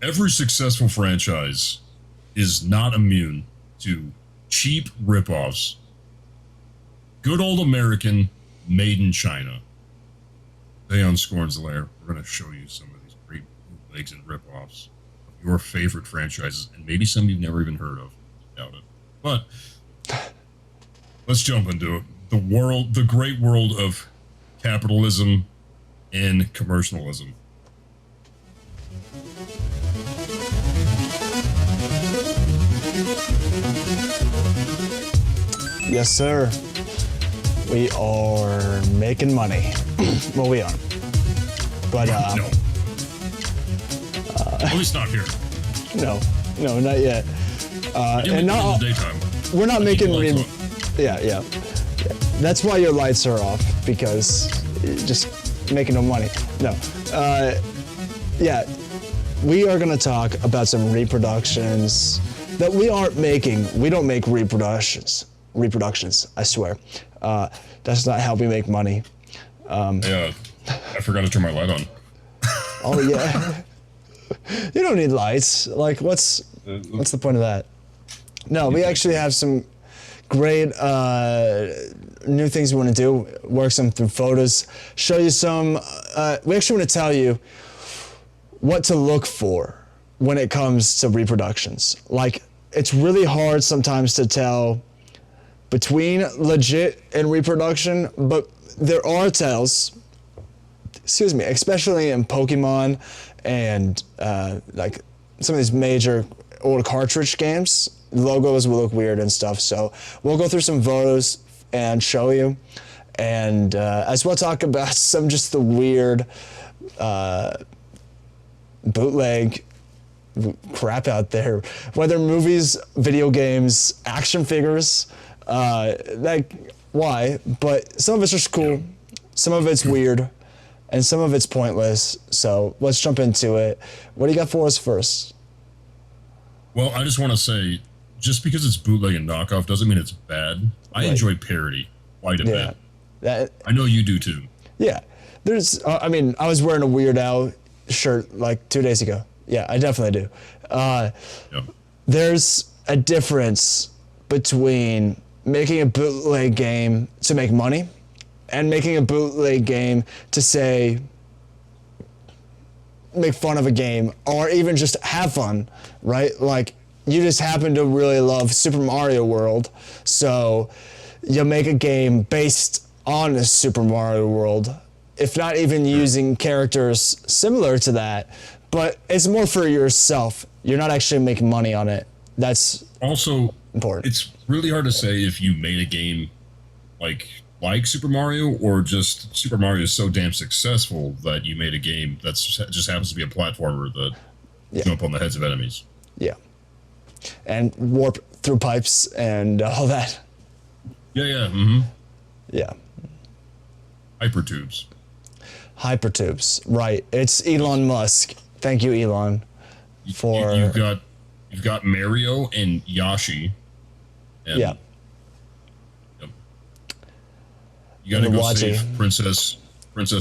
every successful franchise is not immune to cheap ripoffs. Good old American, made in China. Today on Skorne's Lair, we're going to show you some of these great bootlegs and ripoffs of your favorite franchises, and maybe some you've never even heard of. Doubt it. But let's jump into it. The great world of capitalism and commercialism. Yes, sir. We are making money. Well, we are. But, No. At least not here. No, not yet. And not in the daytime. We're not making Yeah. That's why your lights are off, because you're just making no money. No. Yeah. We are going to talk about some reproductions that we aren't making. We don't make reproductions, I swear. That's not how we make money. Yeah, I forgot to turn my light on. Oh, yeah. You don't need lights. Like, what's the point of that? No, we actually have some great new things we want to do. Work some through photos. Show you some. We actually want to tell you what to look for when it comes to reproductions. Like, it's really hard sometimes to tell between legit and reproduction, but there are tells, especially in Pokemon and like some of these major old cartridge games. Logos will look weird and stuff, so we'll go through some photos and show you, and as well talk about some just the weird bootleg crap out there, whether movies, video games, action figures, like why, but some of it's just cool, some of it's weird, and some of it's pointless. So let's jump into it. What do you got for us first? Well, I just want to say, just because it's bootleg and knockoff doesn't mean it's bad. I enjoy parody quite a bit. I know you do too. Yeah. There's, I mean, I was wearing a Weird Al shirt like 2 days ago. Yeah, I definitely do. There's a difference between making a bootleg game to make money and making a bootleg game to say, make fun of a game or even just have fun, right? Like, you just happen to really love Super Mario World, so you make a game based on the Super Mario World, if not even using characters similar to that, but it's more for yourself. You're not actually making money on it. That's also important. It's really hard to say if you made a game like Super Mario, or just Super Mario is so damn successful that you made a game that just happens to be a platformer that jump on the heads of enemies. Yeah. And warp through pipes and all that. Yeah. Yeah. Hypertubes, right. It's Elon Musk. Thank you, Elon, for... You've got Mario and Yoshi. And, yeah. Yep. You gotta go save Princess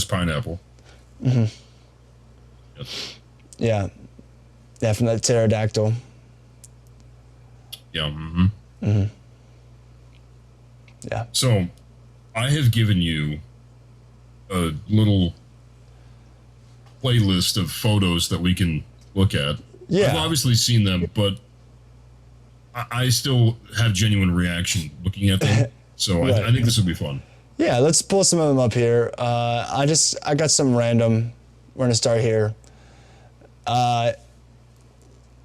Pineapple. Mm-hmm. Yep. Yeah. Definitely pterodactyl. Yeah. Mm-hmm. Mm-hmm. Yeah. So, I have given you a little playlist of photos that we can look at. Yeah. I've obviously seen them, but I still have genuine reaction looking at them. So right. I think this would be fun. Yeah, let's pull some of them up here. I got some random. We're gonna start here. What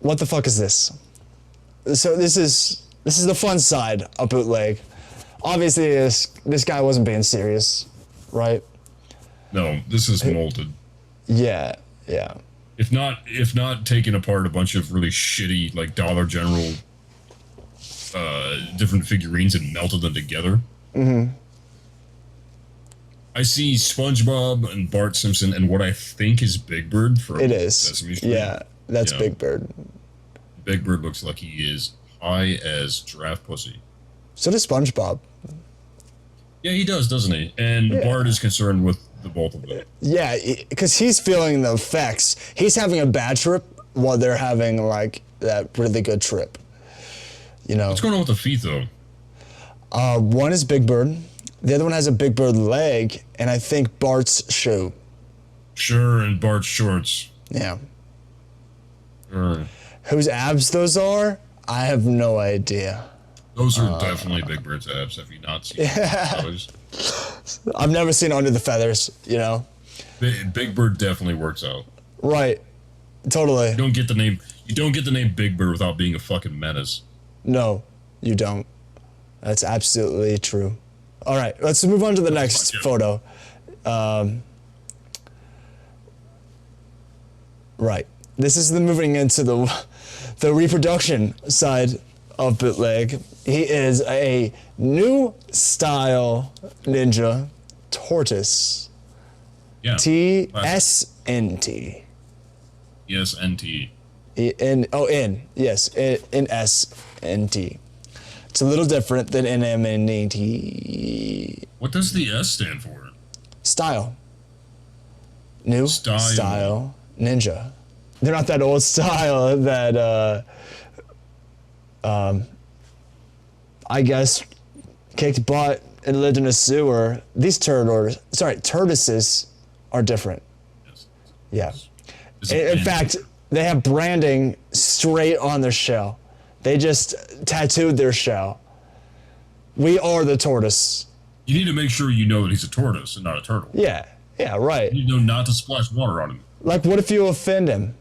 the fuck is this? So this is the fun side of bootleg. Obviously, this guy wasn't being serious, right? No, this is molded. Yeah. If not taking apart a bunch of really shitty, like Dollar General, different figurines and melted them together. Mm-hmm. I see SpongeBob and Bart Simpson and what I think is Big Bird from Sesame Street. Yeah, that's Big Bird. Big Bird looks like he is high as giraffe pussy. So does SpongeBob. Yeah, he does, doesn't he? And Bart is concerned with the both of them. Yeah, because he's feeling the effects. He's having a bad trip, while they're having like that really good trip. You know. What's going on with the feet though? One is Big Bird. The other one has a Big Bird leg, and I think Bart's shoe. Sure, and Bart's shorts. Yeah. Sure. Whose abs those are? I have no idea. Those are definitely Big Bird's abs. Have you not seen those? I've never seen Under the Feathers, you know? Big Bird definitely works out. Right. Totally. You don't get the name Big Bird without being a fucking menace. No, you don't. That's absolutely true. All right, let's move on to the next photo. Right. This is moving into the reproduction side of Bootleg. He is a new style ninja tortoise. Yeah. TSNT. Yes, NT. Yes, NSNT. It's a little different than NMNT. What does the S stand for? Style. New style ninja. They're not that old style that I guess kicked butt and lived in a sewer. These tortoises are different. Yes. Yeah. In fact, they have branding straight on their shell. They just tattooed their shell. We are the tortoise. You need to make sure you know that he's a tortoise and not a turtle. Yeah, right. You need to know not to splash water on him. Like, what if you offend him?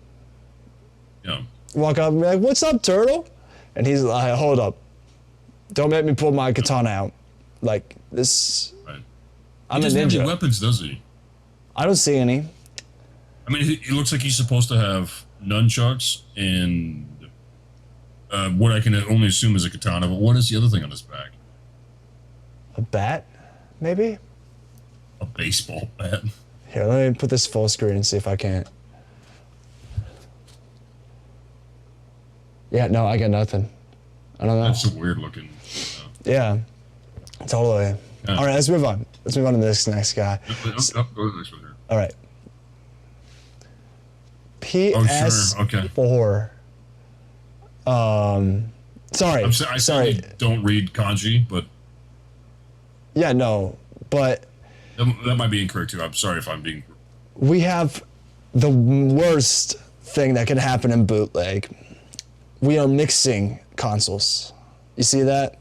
Yeah. Walk up and be like, "What's up, turtle?" And he's like, "Hold up. Don't make me pull my katana out." Like, this... Right. I'm he a doesn't have ninja. any weapons, does he? I don't see any. I mean, he looks like he's supposed to have nunchucks and what I can only assume is a katana, but what is the other thing on his back? A bat, maybe? A baseball bat. Here, let me put this full screen and see if I can't. Yeah, no, I got nothing. I don't know. That's a weird looking. Yeah, totally. Yeah. All right, let's move on. Let's move on to this next guy. Go to the next one here. All right. PS4. Sorry. I sorry. don't read kanji, but Yeah, no, but that might be incorrect too. I'm sorry if I'm being. we have the worst thing that can happen in Bootleg. We are mixing consoles. You see that?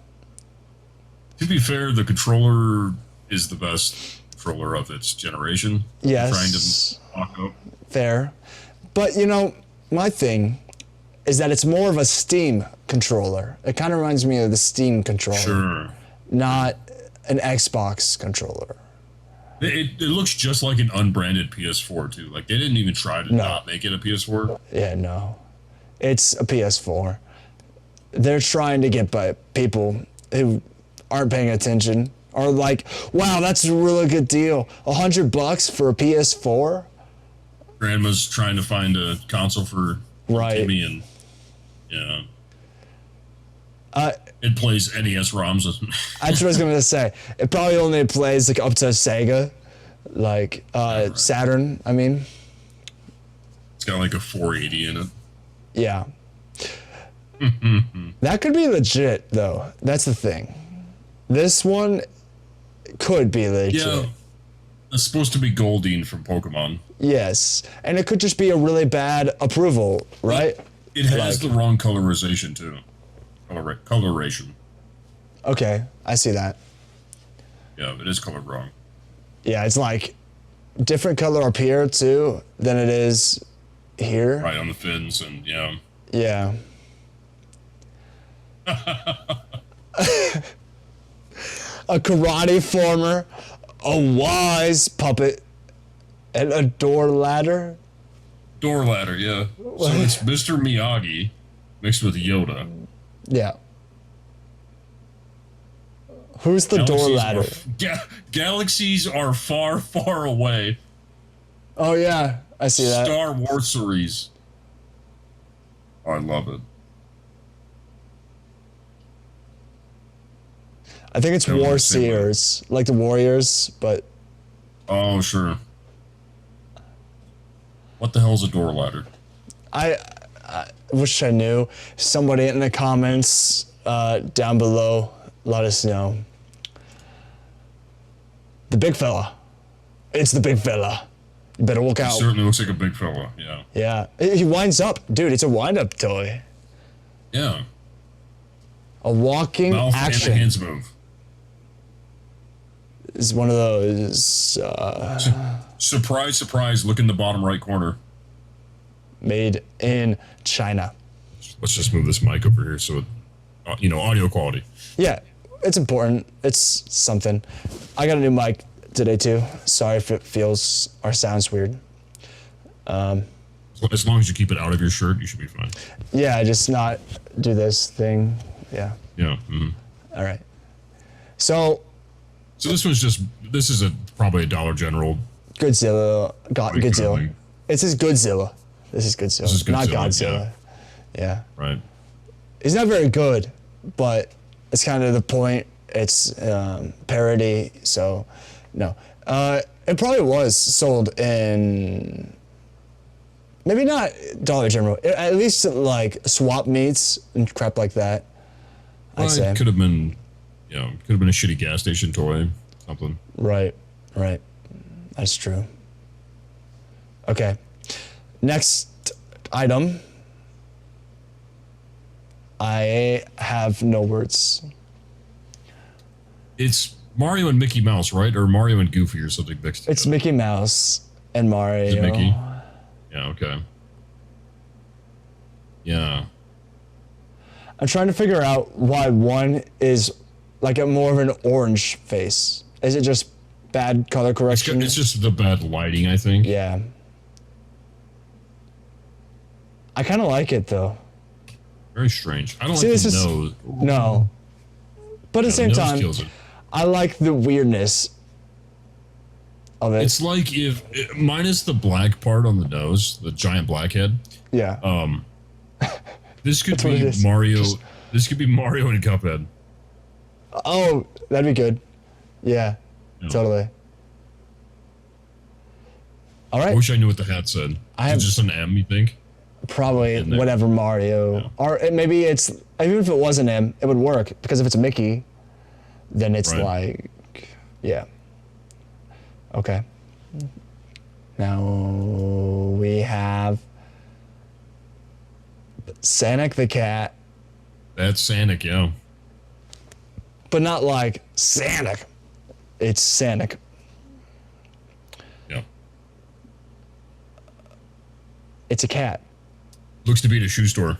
To be fair, the controller is the best controller of its generation. Yes. Trying to walk up. Fair. But, you know, my thing is that it's more of a Steam controller. It kind of reminds me of the Steam controller. Sure. Not an Xbox controller. It looks just like an unbranded PS4 too. Like they didn't even try to not make it a PS4. Yeah, no. It's a PS4. They're trying to get by people who aren't paying attention. Or like, wow, that's a really good deal. $100 for a PS4? Grandma's trying to find a console for Timmy, and it plays NES ROMs. That's what I was gonna say. It probably only plays like up to Sega, like Saturn. I mean, it's got like a 480 in it. Yeah. That could be legit though. That's the thing. This one could be legit. Yeah. It's supposed to be Goldeen from Pokemon. Yes, and it could just be a really bad approval, right? It has the wrong colorization too. Coloration. Okay, I see that. Yeah, it is colored wrong. Yeah, it's like different color up here too than it is here. Right on the fins and yeah. Yeah. A karate former, a wise puppet, and a door ladder. Door ladder, yeah. So it's Mr. Miyagi mixed with Yoda. Yeah. Who's the door ladder? Galaxies are far, far away. Oh yeah, I see that. Star Wars series. Oh, I love it. I think it's War Seers, like the Warriors, but... Oh, sure. What the hell's a door ladder? I wish I knew. Somebody in the comments down below, let us know. The big fella. It's the big fella. You better look out. He certainly looks like a big fella, yeah. Yeah. He winds up. Dude, it's a wind-up toy. Yeah. A walking Mouth action. and the hands move. Is one of those. Surprise, surprise, look in the bottom right corner. Made in China. Let's just move this mic over here so it, audio quality. Yeah, it's important. It's something. I got a new mic today too. Sorry if it feels or sounds weird. As long as you keep it out of your shirt, you should be fine. Yeah, just not do this thing. Yeah. Yeah. Mm-hmm. All right. So this is probably a Dollar General. Godzilla. Godzilla. Coming. This is Godzilla. This is Godzilla. Not Godzilla. Yeah. Right. He's not very good, but it's kind of the point. It's parody, so no. It probably was sold in maybe not Dollar General, at least like swap meets and crap like that. I'd say. It could have been, could have been a shitty gas station toy, something. Right. That's true. Okay. Next item. I have no words. It's Mario and Mickey Mouse, right? Or Mario and Goofy or something mixed together. It's Mickey Mouse and Mario. Is it Mickey? Yeah, okay. Yeah. I'm trying to figure out why one is like a more of an orange face. Is it just bad color correction? It's just the bad lighting, I think. Yeah. I kind of like it though. Very strange. I don't See, like the nose. No. But at the same time, I like the weirdness of it. It's like if minus the black part on the nose, the giant black head. Yeah. This could be Mario. This could be Mario and Cuphead. Oh, that'd be good. Yeah. Totally. All right. I wish I knew what the hat said. Is it just an M, you think? Probably whatever Mario. Yeah. Or maybe it's, even if it was an M, it would work. Because if it's a Mickey, then it's like, yeah. Okay. Now we have Sonic the cat. That's Sonic, yeah. But not like Sonic. It's Sonic. Yeah. It's a cat. Looks to be at a shoe store.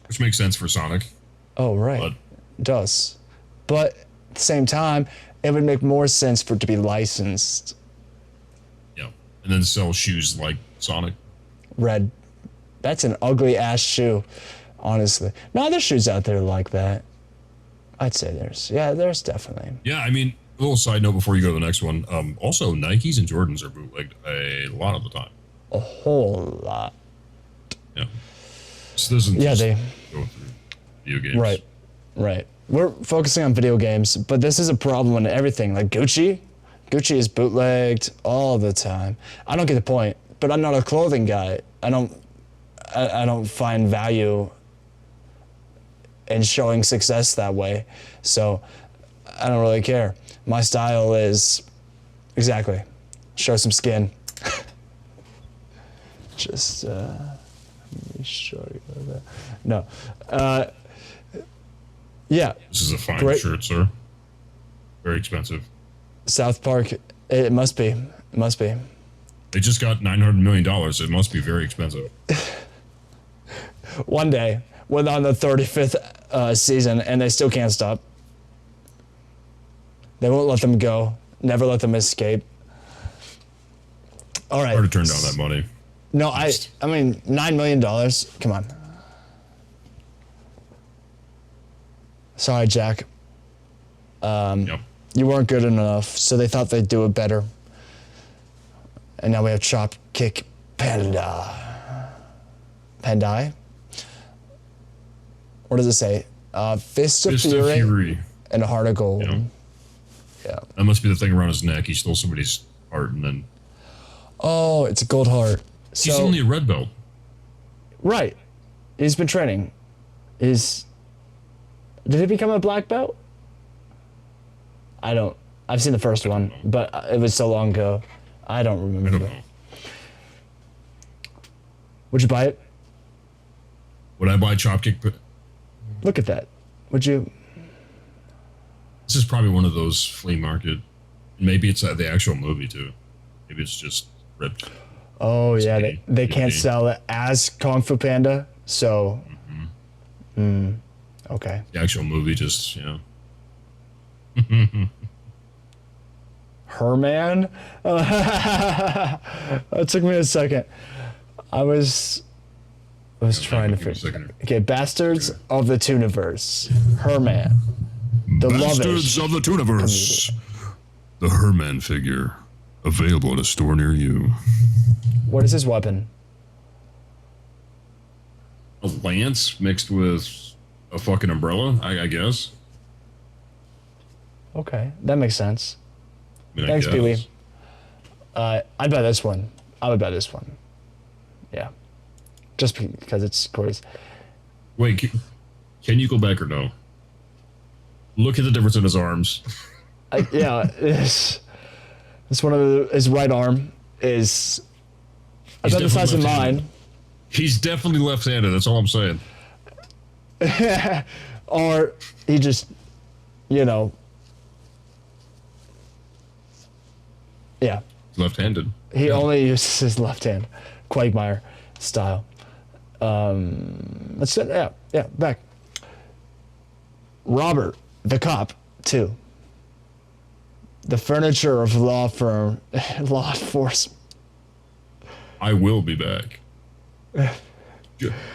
Which makes sense for Sonic. Oh, right. But it does. But at the same time, it would make more sense for it to be licensed. Yeah. And then sell shoes like Sonic. Red. That's an ugly ass shoe, honestly. No, there's shoes out there like that. I'd say there's definitely. Yeah, I mean, a little side note before you go to the next one. Also, Nikes and Jordans are bootlegged a lot of the time. A whole lot. Yeah. So this isn't just go through video games. Right. We're focusing on video games, but this is a problem in everything. Like Gucci is bootlegged all the time. I don't get the point, but I'm not a clothing guy. I don't find value in showing success that way. So I don't really care. My style is show some skin. Just let me show you that. No. Yeah. This is a fine shirt, sir. Very expensive. South Park, it must be. It must be. They just got $900 million. It must be very expensive. One day, we're on the 35th season, and they still can't stop. They won't let them go. Never let them escape. All right. Hard to turn down that money. No, I mean, $9 million. Come on. Sorry, Jack. Yep. You weren't good enough, so they thought they'd do it better. And now we have Chop Kick Panda. Pandai? What does it say? Fist of Fury and a Heart of Gold. Yeah. That must be the thing around his neck. He stole somebody's heart and then... Oh, it's a gold heart. He's only a red belt. Right. He's been training. Did he become a black belt? I've seen the first one, but it was so long ago. I don't remember. I don't know. Would you buy it? Would I buy Chopkick? Look at that. Would you? This is probably one of those flea market. Maybe it's the actual movie too. Maybe it's just ripped. Oh yeah, they can't sell it as Kung Fu Panda, so. Okay. The actual movie just, Herman? It took me a second. I was trying to figure. Okay, Bastards of the Tooniverse. Herman. The Bastards of the Tooniverse. The Herman figure. Available at a store near you. What is his weapon? A lance mixed with a fucking umbrella, I guess. Okay, that makes sense. I mean, Thanks, Pee-wee. I'd buy this one. I would buy this one. Yeah. Just because it's Corey's. Wait, can you go back or no? Look at the difference in his arms. Yeah, it's one of his right arm is about the size of mine. He's definitely left-handed, that's all I'm saying. Or he just, yeah. Left-handed. He only uses his left hand, Quagmire style. Let's yeah, back. Robert, the cop, 2. The furniture of law enforcement. I will be back.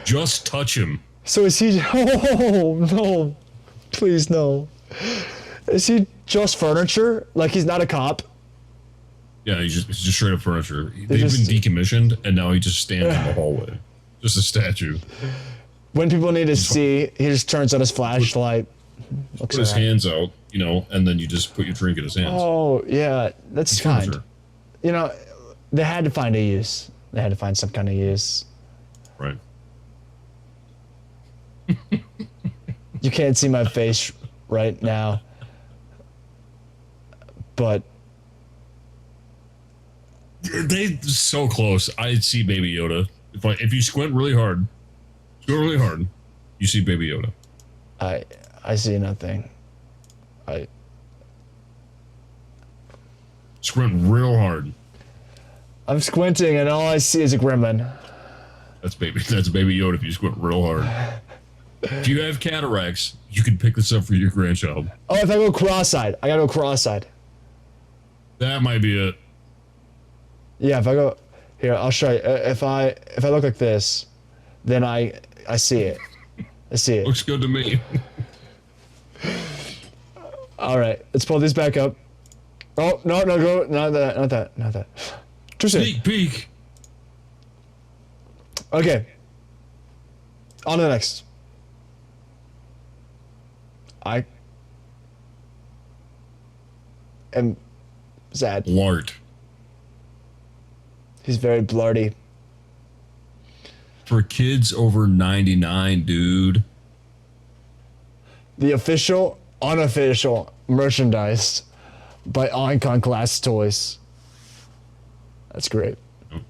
Just touch him. So is he? Oh no! Please no. Is he just furniture? Like he's not a cop? Yeah, he's just straight up furniture. They've been decommissioned, and now he just stands in the hallway, just a statue. When people need to see, he just turns on his flashlight. Put his hands out, and then you just put your drink in his hands. Oh yeah, that's kind. Furniture. They had to find a use. They had to find some kind of use. Right. You can't see my face right now, but they so close. I see Baby Yoda. If you squint really hard, you see Baby Yoda. I see nothing. Squint real hard. I'm squinting and all I see is a gremlin. That's Baby Yoda if you squint real hard. If you have cataracts, you can pick this up for your grandchild. Oh, if I go cross-eyed, I gotta go cross-eyed. That might be it. Yeah, if I go here, I'll show you. If I look like this, then I see it. I see it. Looks good to me. All right, let's pull these back up. Oh no, go not that. Too soon. Sneak peek. Okay. On to the next. I am sad. Blart. He's very blarty. For kids over 99, dude. The official, unofficial merchandise by Icon Class Toys. That's great. I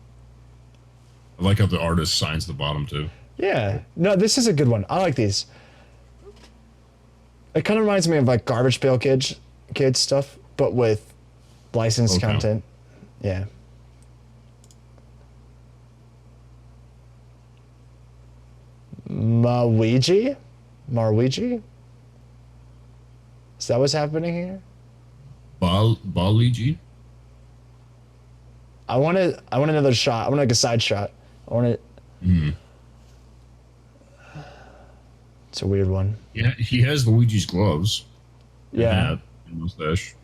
like how the artist signs the bottom too. Yeah. No, this is a good one. I like these. It kind of reminds me of like Garbage Pail Kids stuff, but with licensed content. Yeah. Marwiji? Is that what's happening here? Baliji? I want another shot. I want like a side shot. I want it. It's a weird one. Yeah, he has Luigi's gloves. Yeah. Hat and mustache.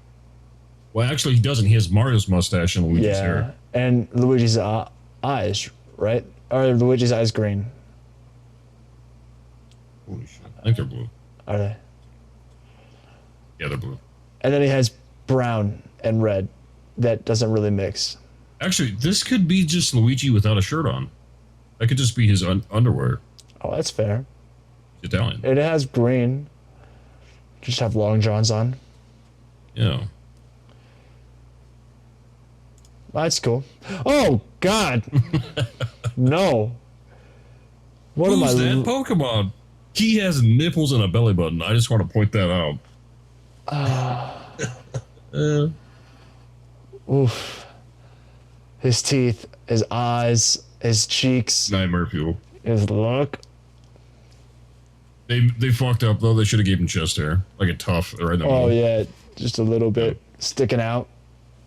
Well, actually, he doesn't. He has Mario's mustache and Luigi's hair. And Luigi's eyes, right? Or Luigi's eyes green? Holy shit. I think they're blue. Are they? Yeah, they're blue. And then he has brown and red. That doesn't really mix. Actually, this could be just Luigi without a shirt on. That could just be his underwear. Oh, that's fair. He's Italian. It has green. Just have long johns on. Yeah. That's cool. Oh God. No. What am I? Who's that Pokemon? He has nipples and a belly button. I just want to point that out. Oof. His teeth, his eyes, his cheeks, Nightmare fuel. his look. They fucked up though. They should have gave him chest hair, like a tuft right in the Oh middle. yeah, just a little bit sticking out.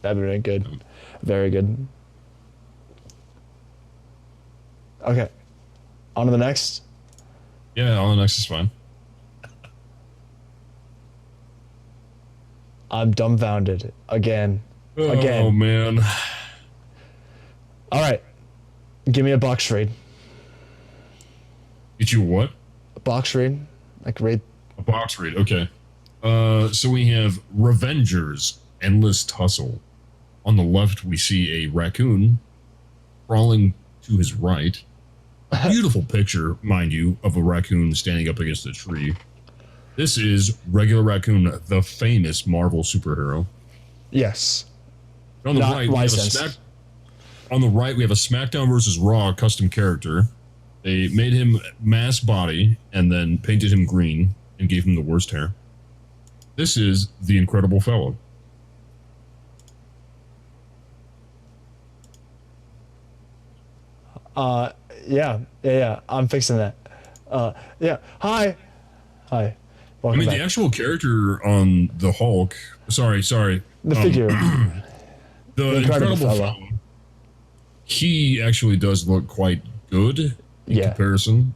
That'd be good. Very good. Okay. On to the next. Yeah, on the next is fine. I'm dumbfounded again. Oh man. All right. Give me a box raid. Get you what? A box raid? Like raid. A box read. Okay. So we have Revengers Endless Tussle. On the left, we see a raccoon crawling to his right. A beautiful picture, mind you, of a raccoon standing up against a tree. This is regular raccoon, the famous Marvel superhero. Yes. On the Not right, licensed. on the right, we have a SmackDown versus Raw custom character. They made him mass body and then painted him green and gave him the worst hair. This is the Incredible Fellow. Yeah. I'm fixing that. Yeah. Hi. I Welcome mean, back. the actual character on the Hulk. Sorry. The figure. The Incredible Fellow. He actually does look quite good in comparison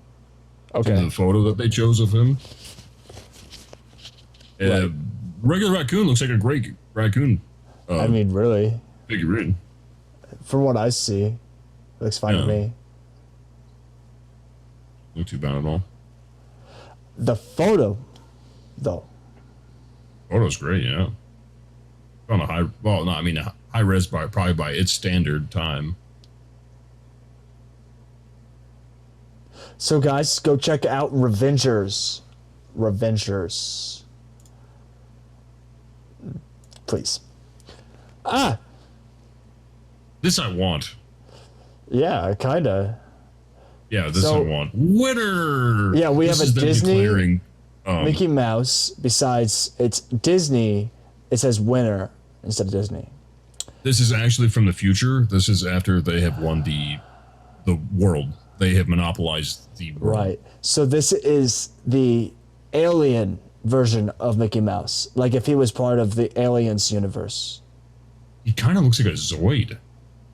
to the photo that they chose of him. Right. Regular raccoon looks like a great raccoon. I mean, really, Figurine. from what I see, it looks fine to me. Not too bad at all. The photo, though. Photo's great, yeah. On a high res probably by its standard time. So, guys, go check out Revengers. Please. This I want. Yeah, kinda. Yeah, this I want. Winner! Yeah, we This have a is them Disney declaring, Mickey Mouse. Besides, it's Disney. It says winner instead of Disney. This is actually from the future. This is after they have won the world. They have monopolized the world. Right. So this is the alien version of Mickey Mouse. Like if he was part of the Aliens universe. He kind of looks like a Zoid.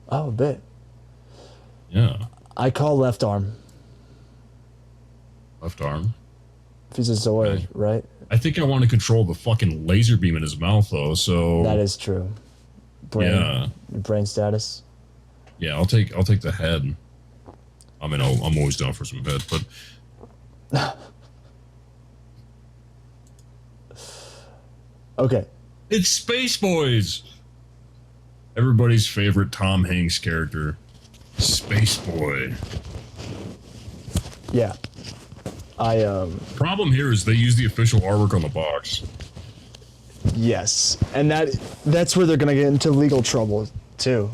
Oh, a bit. Yeah. I call left arm. Left arm. If he's a Zoid, Okay. right? I think I want to control the fucking laser beam in his mouth, though, so... That is true. Brain status. Yeah, I'll take the head. I mean, I'm always down for some head, but... Okay. It's Space Boys! Everybody's favorite Tom Hanks character. Space Boy. Yeah. Problem here is they use the official artwork on the box. Yes. And that's where they're gonna get into legal trouble too.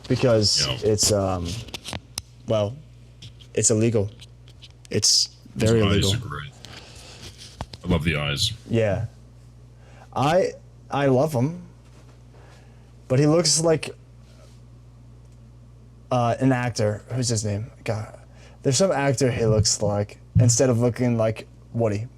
Because it's well, it's illegal. It's very illegal. Eyes are great. I love the eyes. Yeah. I love him. But he looks like an actor. Who's his name? God. There's some actor he looks like instead of looking like Woody.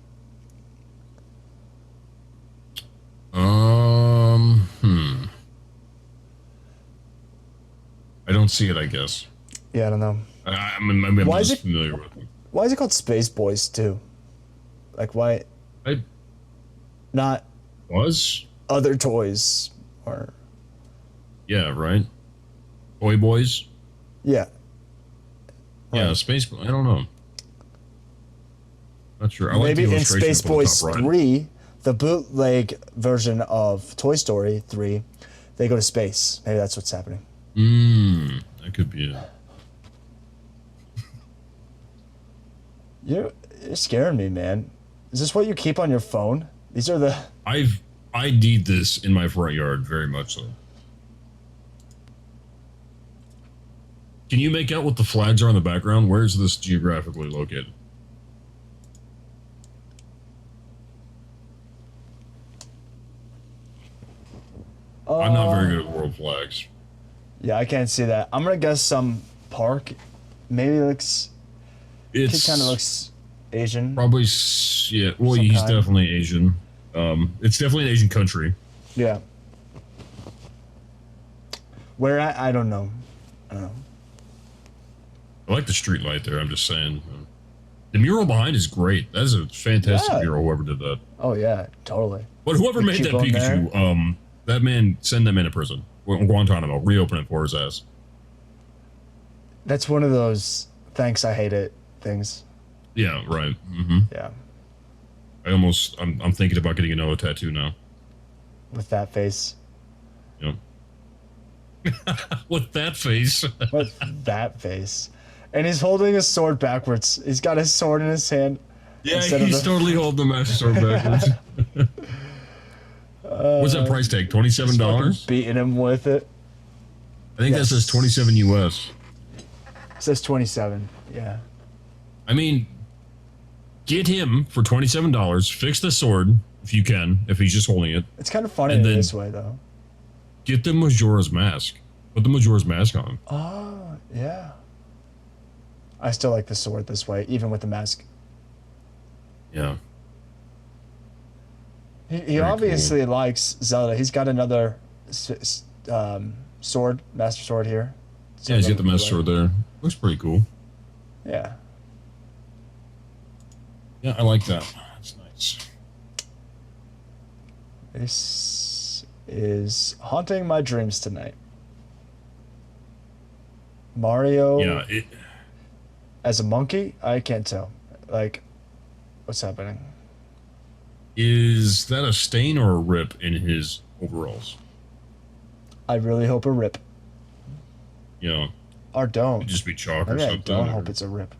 I don't see it, I guess. Yeah, I don't know. I'm Why is just it- familiar with him. Why is it called Space Boys too? Like why I not was? other toys or Yeah, right? Toy Boys? yeah. Yeah, Right. Space... I don't know. Not sure. I like Maybe the in illustration Space up on the Boys top right. 3, the bootleg version of Toy Story 3, they go to space. Maybe that's what's happening. That could be it. You're scaring me, man. Is this what you keep on your phone? These are the... I need this in my front yard, very much so. Can you make out what the flags are in the background? Where is this geographically located? I'm not very good at world flags. Yeah, I can't see that. I'm gonna guess some park. Maybe it looks... It kind of looks Asian. Probably, yeah. Well, he's definitely Asian. It's definitely an Asian country. Yeah. Where I don't know. I don't know. I like the street light there. I'm just saying. The mural behind is great. That is a fantastic mural. Whoever did that. Oh yeah, totally. But whoever made that Pikachu, that man, send them into prison. Guantanamo. Reopen it for his ass. That's one of those thanks I hate it things. Yeah. Right. Mm-hmm. Yeah. I'm thinking about getting another tattoo now. With that face. Yep. With that face. With that face. And he's holding his sword backwards. He's got his sword in his hand. Yeah, he's totally holding the master sword backwards. What's that price tag? $27? Beating him with it. I think that says 27 US. It says 27. Yeah. I mean, get him for $27. Fix the sword if you can, if he's just holding it. It's kind of funny in this way, though. Get the Majora's Mask. Put the Majora's Mask on. Oh, yeah. I still like the sword this way, even with the mask. Yeah. He obviously likes Zelda. He's got another sword, master sword here. Yeah, he's got the master sword there. Looks pretty cool. Yeah. Yeah, I like that. That's nice. This is haunting my dreams tonight. Mario. Yeah, as a monkey? I can't tell. Like, what's happening? Is that a stain or a rip in his overalls? I really hope a rip. Yeah. Or don't. It'd just be chalk or maybe something. I don't hope it's a rip.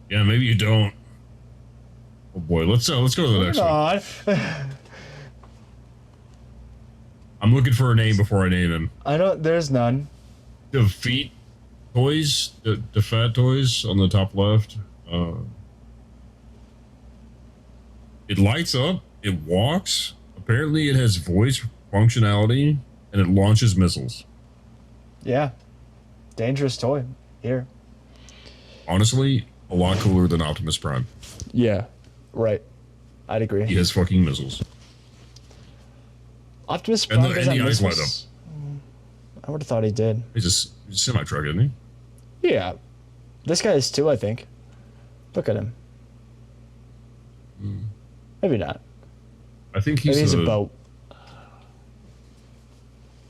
Yeah, maybe you don't. Oh boy, let's go to the next one. I'm looking for a name before I name him. There's none. The feet toys, the fat toys on the top left. It lights up, it walks, apparently it has voice functionality, and it launches missiles. Yeah. Dangerous toy. Here. Honestly, a lot cooler than Optimus Prime. Yeah. Right. I'd agree. He has fucking missiles. Optimus Prime and the eyes light up. I would have thought he did. He's a semi-truck, isn't he? Yeah. This guy is too, I think. Look at him. Maybe not. I think he's Maybe he's a boat.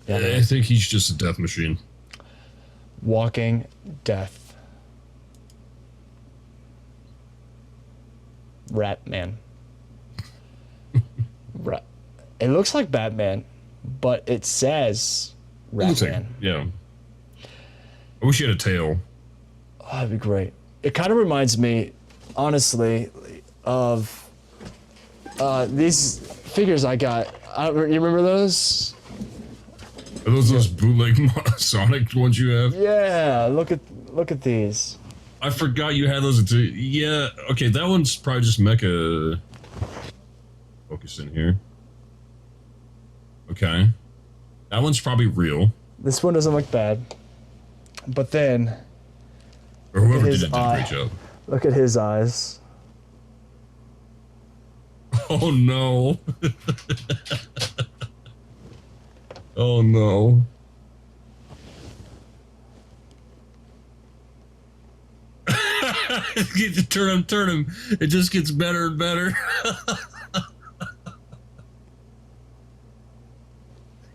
Yeah, I think he's just a death machine. Walking death. Rat Man. It looks like Batman, but it says Rat Man. Yeah. I wish he had a tail. Oh, that'd be great. It kind of reminds me, honestly, of these figures I got. You remember those? Are those bootleg Sonic ones you have? Yeah, look at these. I forgot you had those. Yeah, okay, that one's probably just Mecha. Focus in here. Okay. That one's probably real. This one doesn't look bad. But then... Or whoever did it did a great job. Look at his eyes. Oh no. Oh no. Turn him. It just gets better and better.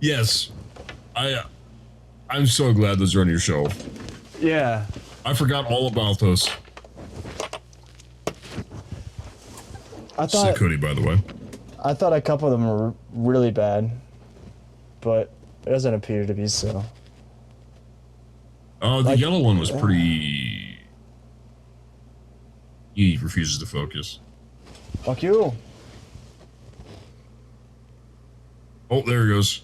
Yes. I'm so glad those are on your shelf. Yeah. I forgot all about those. Sick hoodie, by the way. I thought a couple of them were really bad, but it doesn't appear to be so. Oh, the yellow one was pretty... refuses to focus. Fuck you. Oh, there he goes.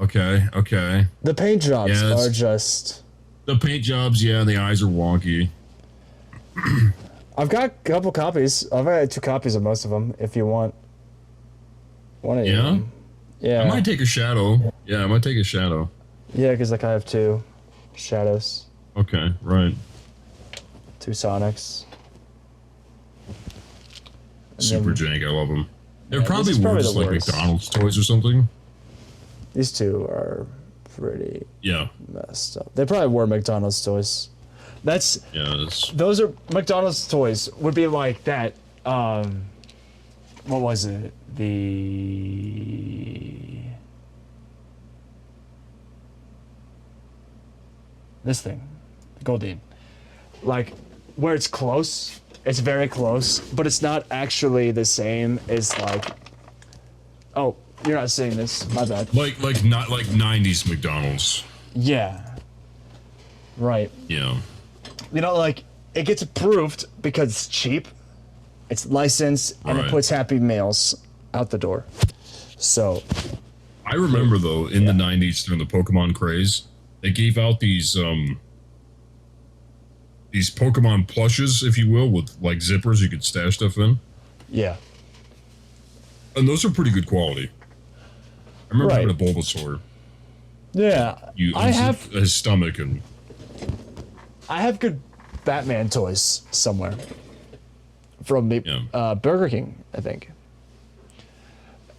Okay, okay. The paint jobs Yeah, are just... The paint jobs, yeah, the eyes are wonky. I've got a couple copies. I've got 2 copies of most of them, if you want. One of them. Yeah. I might take a shadow. Yeah, I might take a shadow. Yeah, because like I have 2 shadows. Okay, right. 2 Sonics. And Super then, jank, I love them. They're Yeah, probably this is probably worth the like worst. McDonald's toys or something. these 2 are pretty Yeah, messed up. They probably were McDonald's toys. That's... yeah. That's, Those are... McDonald's toys would be like that, what was it? This thing. Goldine. Like, where it's close, it's very close, but it's not actually the same as like... Oh, you're not seeing this. My bad. like not like 90s McDonald's. Yeah. Right. Yeah. You know, like, it gets approved because it's cheap, it's licensed, and it Right. puts Happy Meals out the door. So, I remember though in the 90s during the Pokemon craze, they gave out these Pokemon plushes, if you will, with like zippers you could stash stuff in. yeah. And those are pretty good quality. I remember Right. having a Bulbasaur. Yeah. You I unzip have his stomach and good Batman toys somewhere. From the Yeah. Burger King, I think.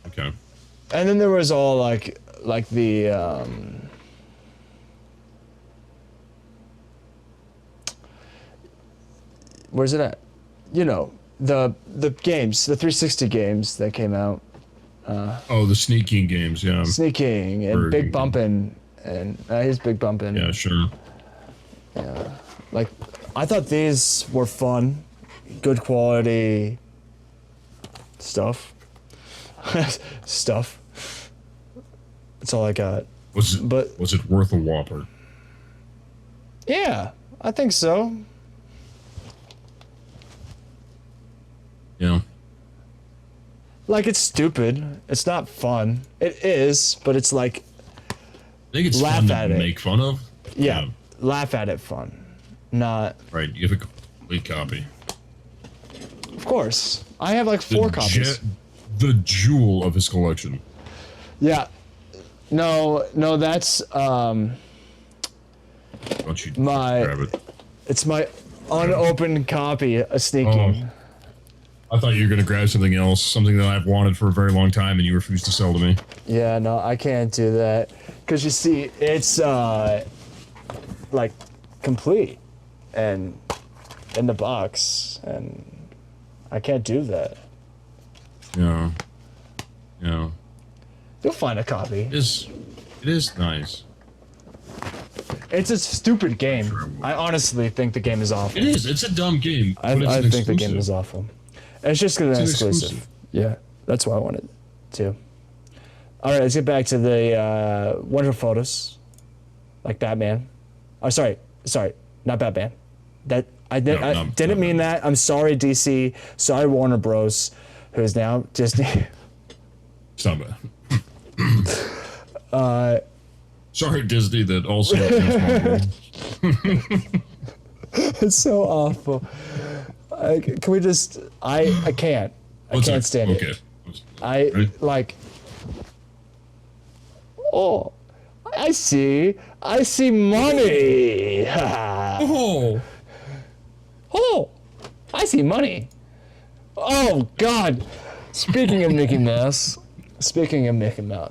okay. And then there was all like the where's it at? You know, the games, the 360 games that came out. Oh, the sneaking games, yeah. Sneaking and Burger Big King. Bumpin' and he's Big Bumpin'. Yeah, sure. Like, I thought these were fun, good quality stuff. Stuff. That's all I got. Was it But- was it worth a Whopper? Yeah, I think so. Yeah. Like, it's stupid. It's not fun. It is, but it's like, I think it's Laugh fun at to it. make fun of. yeah, laugh at it fun. Not, Right, you have a complete copy. of course. I have like 4 copies. The jewel of his collection. Yeah. No, that's, Don't you My- grab it? it's my unopened copy of Sneaking. I thought you were gonna grab something else, something that I've wanted for a very long time, and you refused to sell to me. Yeah, no, I can't do that. Because you see, it's, like, complete. And in the box. And I can't do that. Yeah. Yeah. You'll find a copy. It is nice. It's a stupid game. I honestly think the game is awful. It is. It's a dumb game. I but it's an think the game exclusive. is awful. It's just because it's an exclusive. exclusive. Yeah, that's why I wanted to. All right, let's get back to the wonderful photos, like Batman. Oh, sorry, not Batman. That I didn't mean that. I'm sorry, DC. Sorry, Warner Bros. Who's now Disney. Stop it. Sorry, Disney. That also. It's so awful. Can we just? I can't. I can't stand it. Okay. I like. Oh, I see money. Oh. Oh, I see money. Oh God. Speaking of Mickey Mouse.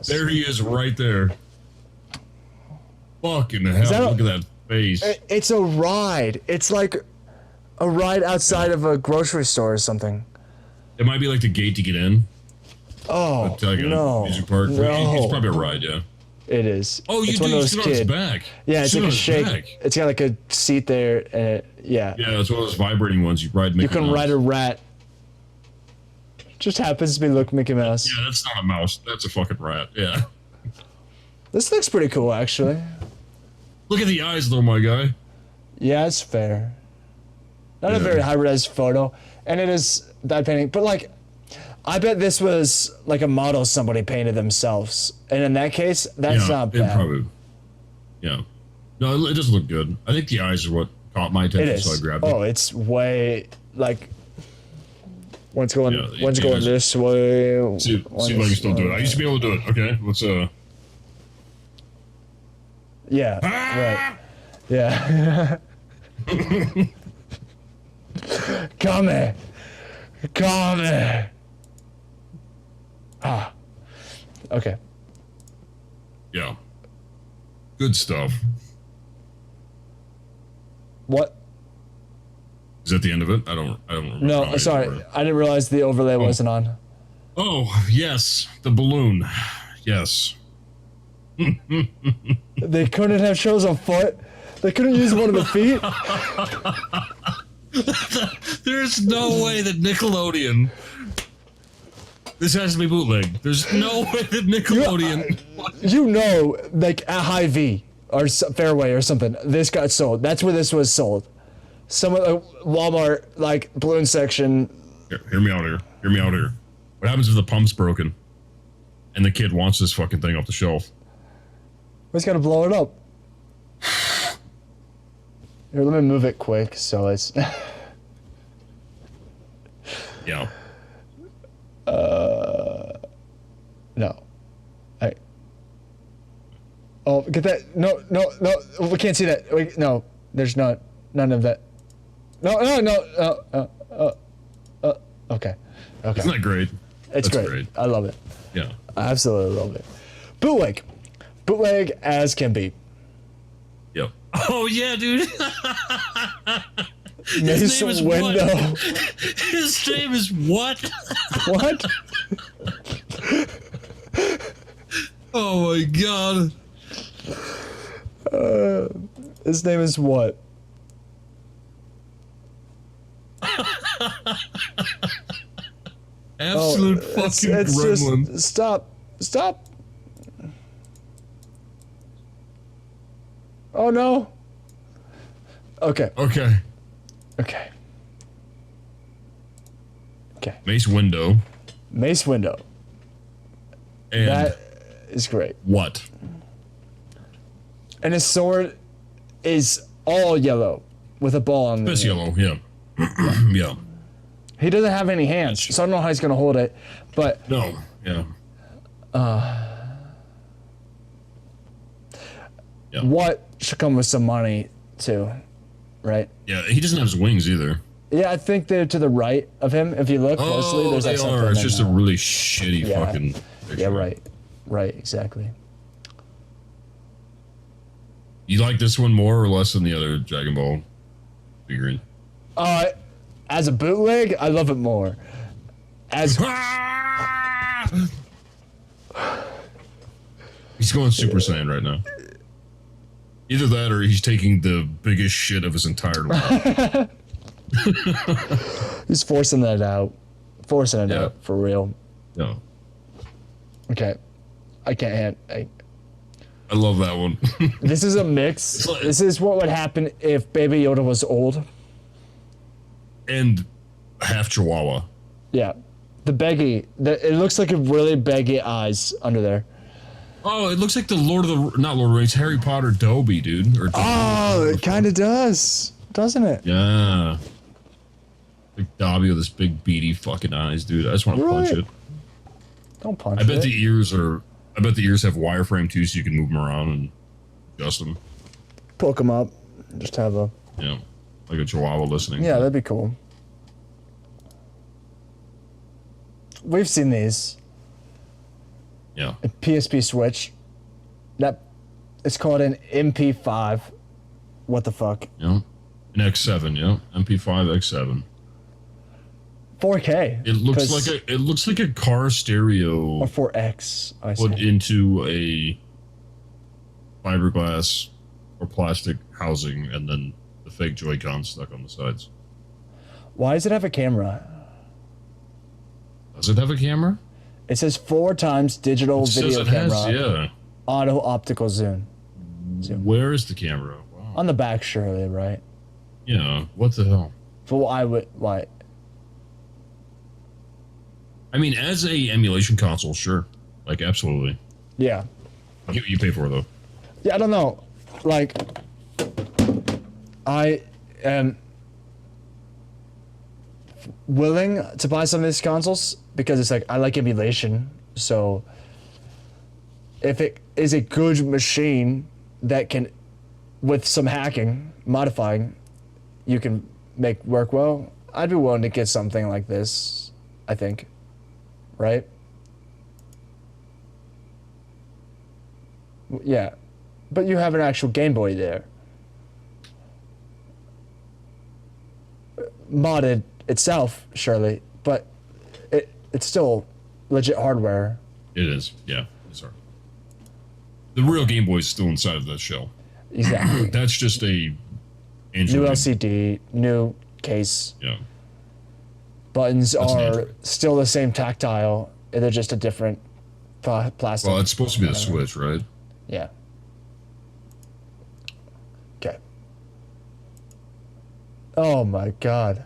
There he is, right there. Fucking hell! that a- Look at that face. It's a ride. It's like a ride outside of a grocery store or something. It might be like the gate to get in. Oh Like a no, music park. no. It's probably a ride, yeah. It is. Oh, you it's do. one of You those sit on its kid. back. Yeah, it's Sit like on a its shake. back. It's got like a seat there, and yeah. Yeah, it's one of those vibrating ones. You ride Mickey You can Mouse. ride a rat. Just happens to be look Mickey Mouse. Yeah, that's not a mouse. That's a fucking rat. Yeah. This looks pretty cool, actually. Look at the eyes, though, my guy. Yeah, it's fair. Not a very high-res photo, and it is bad painting. But like, I bet this was like a model somebody painted themselves, and in that case, that's not bad. Probably, yeah. No, it doesn't look good. I think the eyes are what caught my attention, so I grabbed it. Oh, it's way like. One's going this way. See if I can still do it. I used to be able to do it. Okay, let's Yeah. Right. Yeah. Come here. Ah. Okay. Yeah. Good stuff. What? Is that the end of it? I don't remember. No, sorry. I didn't realize the overlay wasn't on. Oh, yes. The balloon. Yes. They couldn't have shows on foot. They couldn't use one of the feet. There's no way that Nickelodeon. This has to be bootleg. There's no way that Nickelodeon. You know, like at High V or Fairway or something, this got sold. That's where this was sold. Some of the Walmart like balloon section. Hear me out here. Hear me out here. What happens if the pump's broken, and the kid wants this fucking thing off the shelf? We just gotta blow it up. Here, let me move it quick so it's. Yeah. No. Oh, get that. No. We can't see that. No, there's none of that. No. Okay. Isn't that great? It's great. I love it. Yeah. I absolutely love it. Bootleg. Bootleg as can be. Yep. Oh, yeah, dude. His name is Window. What? His name is what? What? Oh, my God. His name is what? Absolute fucking it's gremlin. Just, stop. Oh no. Okay. Mace Window. And that is great. What? And his sword is all yellow with a ball on it. It's yellow, yeah. Yeah. He doesn't have any hands, so I don't know how he's gonna hold it, but no, yeah. Yeah. What should come with some money too, right? Yeah, he doesn't have his wings either. Yeah, I think they're to the right of him. If you look closely, there's like something. It's just a really shitty fucking picture. Yeah, right, exactly. You like this one more or less than the other Dragon Ball figurine? As a bootleg, I love it more. As he's going Super Saiyan right now. Either that or he's taking the biggest shit of his entire life. He's forcing that out. Out for real. No. Okay. I can't I love that one. This is a mix. This is what would happen if Baby Yoda was old. And half Chihuahua. Yeah. The beggy. It looks like a really beggy eyes under there. Oh, it looks like the not Lord of the Rings, Harry Potter Dobby, dude. It kind of does. Doesn't it? Yeah. Big Dobby with this big beady fucking eyes, dude. I just want to punch it. Don't punch it. I bet the ears have wireframe too, so you can move them around and adjust them. Poke them up. Just have a... Yeah. Like a Chihuahua listening. Yeah, that'd be cool. We've seen these. Yeah. A PSP Switch. It's called an MP5. What the fuck? Yeah. An X7, yeah. MP5 X7. 4K. It looks like a car stereo. Or 4X. Put into a fiberglass or plastic housing, and then the fake Joy-Con stuck on the sides. Why does it have a camera? Does it have a camera? It says 4 times digital video camera. Yeah. Auto optical zoom. Where is the camera? Wow. On the back, surely, right? Yeah. What the hell? But why? I mean, as a emulation console, sure. Like, absolutely. Yeah. You pay for it, though. Yeah, I don't know. Like, I am willing to buy some of these consoles because it's like, I like emulation. So if it is a good machine that can, with some hacking, modifying, you can make work well, I'd be willing to get something like this, I think. Right? Yeah. But you have an actual Game Boy there. Modded itself, surely, but it's still legit hardware. It is, yeah. Sorry. The real Game Boy is still inside of the shell. Exactly. That's just a New LCD, new case. Yeah. Buttons That's are still the same tactile. They're just a different plastic. Well, it's supposed to be the Switch, right? Yeah. Okay. Oh my god.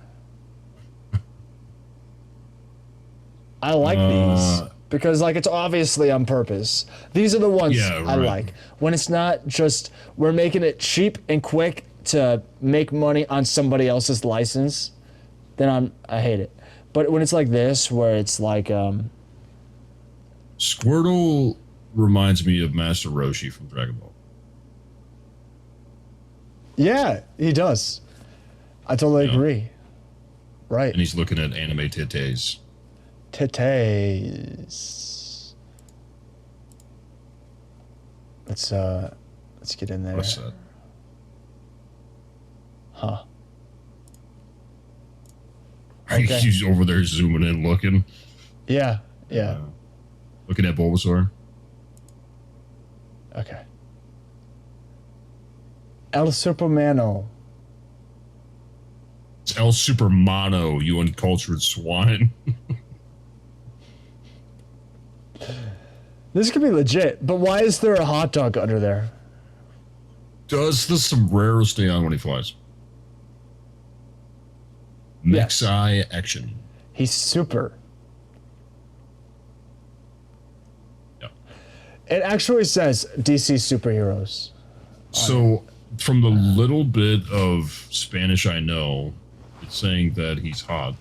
I like these because like it's obviously on purpose. These are the ones I like. When it's not just we're making it cheap and quick to make money on somebody else's license, then I hate it. But when it's like this where it's like Squirtle reminds me of Master Roshi from Dragon Ball. Yeah, he does. I totally agree. Right. And he's looking at anime titties. Titties. Let's get in there. What's that? Huh. Okay. He's over there zooming in, looking. Yeah. Looking at Bulbasaur. Okay. El Supermano. It's El Supermano, you uncultured swine. This could be legit, but why is there a hot dog under there? Does the sombrero stay on when he flies? Mix eye action. He's super. Yeah. It actually says DC superheroes. So, from the little bit of Spanish I know, it's saying that he's hot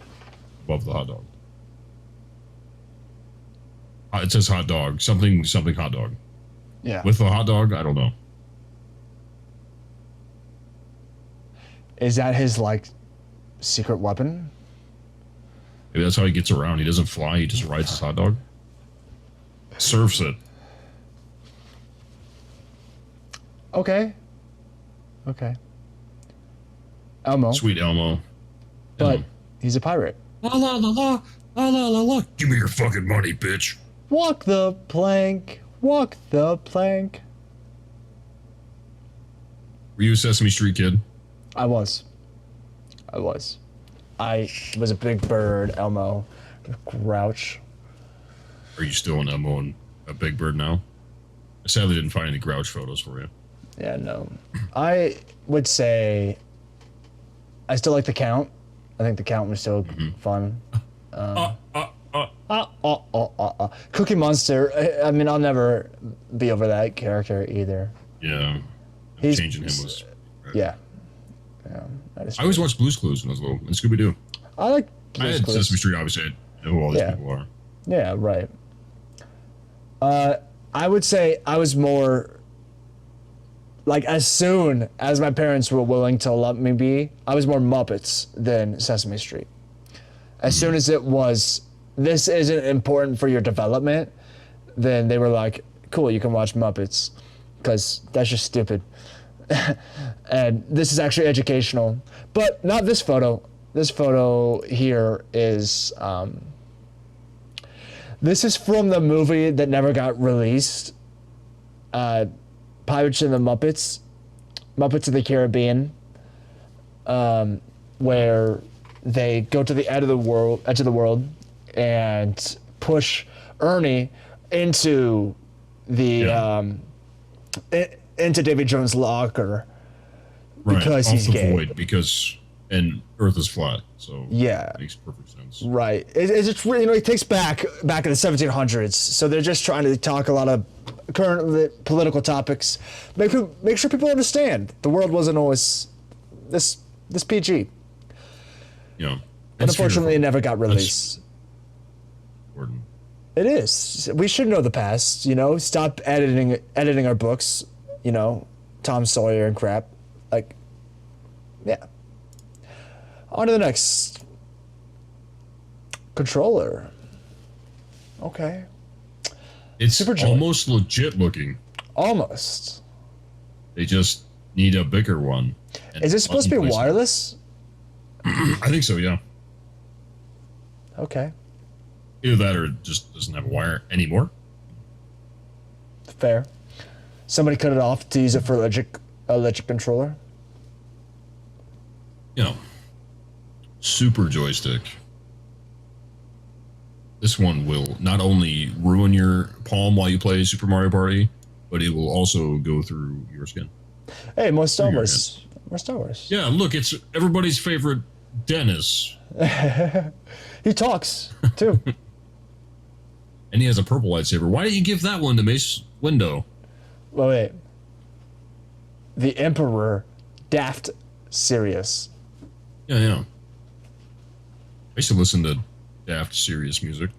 above the hot dog. It says hot dog. Something hot dog. Yeah. With the hot dog, I don't know. Is that his, like, secret weapon? Maybe that's how he gets around. He doesn't fly, he just rides his hot dog. Surfs it. Okay. Elmo. Sweet Elmo. But he's a pirate. La la la la la la la la. Give me your fucking money, bitch. Walk the plank. Walk the plank. Were you a Sesame Street kid? I was a Big Bird, Elmo, Grouch. Are you still an Elmo and a Big Bird now? I sadly didn't find any Grouch photos for you. Yeah, no. I would say I still like the Count. I think the Count was still fun. Cookie Monster. I mean, I'll never be over that character either. Yeah. He's changing him was... Yeah. I always watched Blue's Clues when I was little, and Scooby-Doo. I like I had Clues. Sesame Street, obviously. I know who all these people are. Yeah, right. I would say I was more... Like, as soon as my parents were willing to let me be, I was more Muppets than Sesame Street. As soon as it was, this isn't important for your development, then they were like, cool, you can watch Muppets, because that's just stupid. And this is actually educational. But not this photo. This photo here is... this is from the movie that never got released. Pirates and the Muppets of the Caribbean, where they go to the edge of the world, and push Ernie into the into Davy Jones' locker because he's gay. Void, because and Earth is flat, so Yeah. it makes perfect sense. Right. It's just really, it takes back in the 1700s. So they're just trying to talk a lot of current political topics. Make sure people understand the world wasn't always this PG. Yeah. But unfortunately, it never got released. Important. It is. We should know the past. Stop editing our books. Tom Sawyer and crap. Like, yeah. On to the next. Controller. Okay. It's Superjoy. almost legit looking. Almost. They just need a bigger one. Is this supposed to be wireless? I think so, yeah. Okay. Either that or it just doesn't have a wire anymore. Fair. Somebody cut it off to use it for electric controller. Super joystick. This one will not only ruin your palm while you play Super Mario Party, but it will also go through your skin. Hey, more Star Wars. More Star Wars. Yeah, look, it's everybody's favorite Dennis. He talks, too. And he has a purple lightsaber. Why didn't you give that one to Mace Windu? Well, wait. The Emperor, Daft Serious. Yeah. I used to listen to Daft serious music.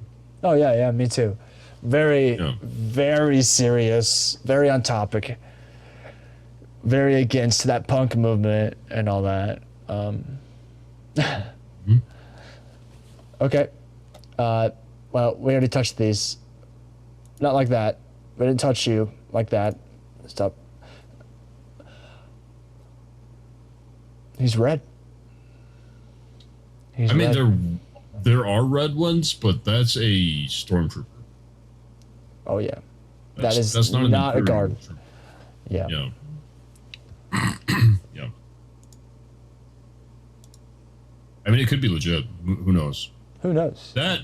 Oh, yeah, me too. Very serious, very on topic, very against that punk movement and all that. Okay. Well, we already touched these. Not like that. We didn't touch you like that. Stop. He's red. I mean, there are red ones, but that's a stormtrooper. Oh yeah, that's not a guard. Trooper. Yeah. Yeah. Yeah. I mean, it could be legit. Who knows? Who knows? That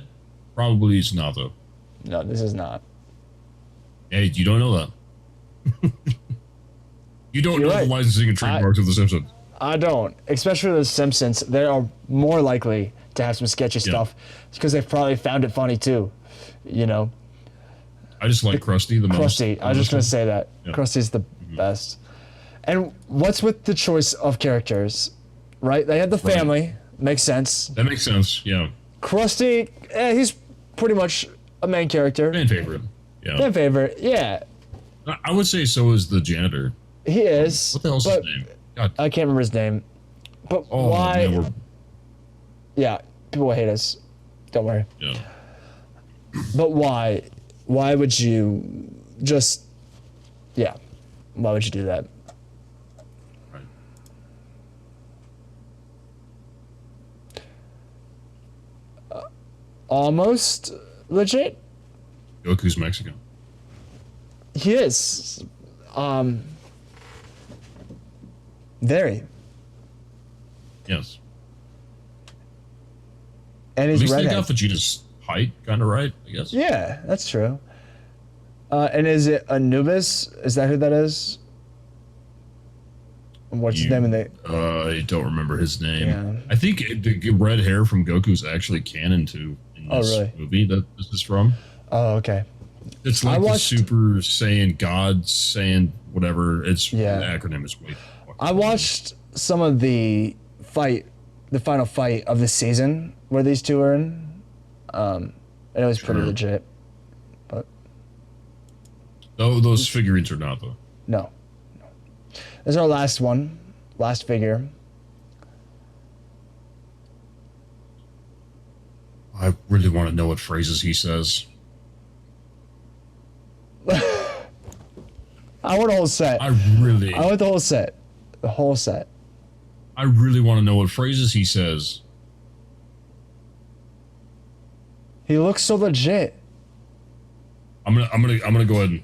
probably is not, though. No, this is not. Hey, you don't know that. You don't know right. the licensing and trademarks of The Simpsons. I don't. Especially The Simpsons. They are more likely to have some sketchy stuff because they've probably found it funny too. I just like Krusty the most. Krusty. I was just going to say that. Yeah. Krusty's the best. And what's with the choice of characters? Right? They had the family. Right. Makes sense. That makes sense, yeah. Krusty, he's pretty much a main character. Fan favorite. Yeah. Fan favorite, yeah. I would say so is the janitor. He is. What the hell's his name? God. I can't remember his name. But why? Man, yeah, people will hate us. Don't worry. Yeah. But why? Why would you just... Yeah. Why would you do that? Right. Almost legit. Goku's Mexican. He is. Very. Yes. And he's redhead. At least they got Vegeta's height kind of right, I guess. Yeah, that's true. And is it Anubis? Is that who that is? What's his name in the... I don't remember his name. Yeah. I think the red hair from Goku's actually canon too in this movie that this is from. Oh, okay. It's like the Super Saiyan God Saiyan whatever. It's the acronym is way. I watched some of the final fight of the season where these two are in. And it was pretty legit. But those figurines are not though. No. This is our last one. Last figure. I really want to know what phrases he says. I want a whole set. I want the whole set. The whole set. I really want to know what phrases he says. He looks so legit. I'm gonna go ahead and.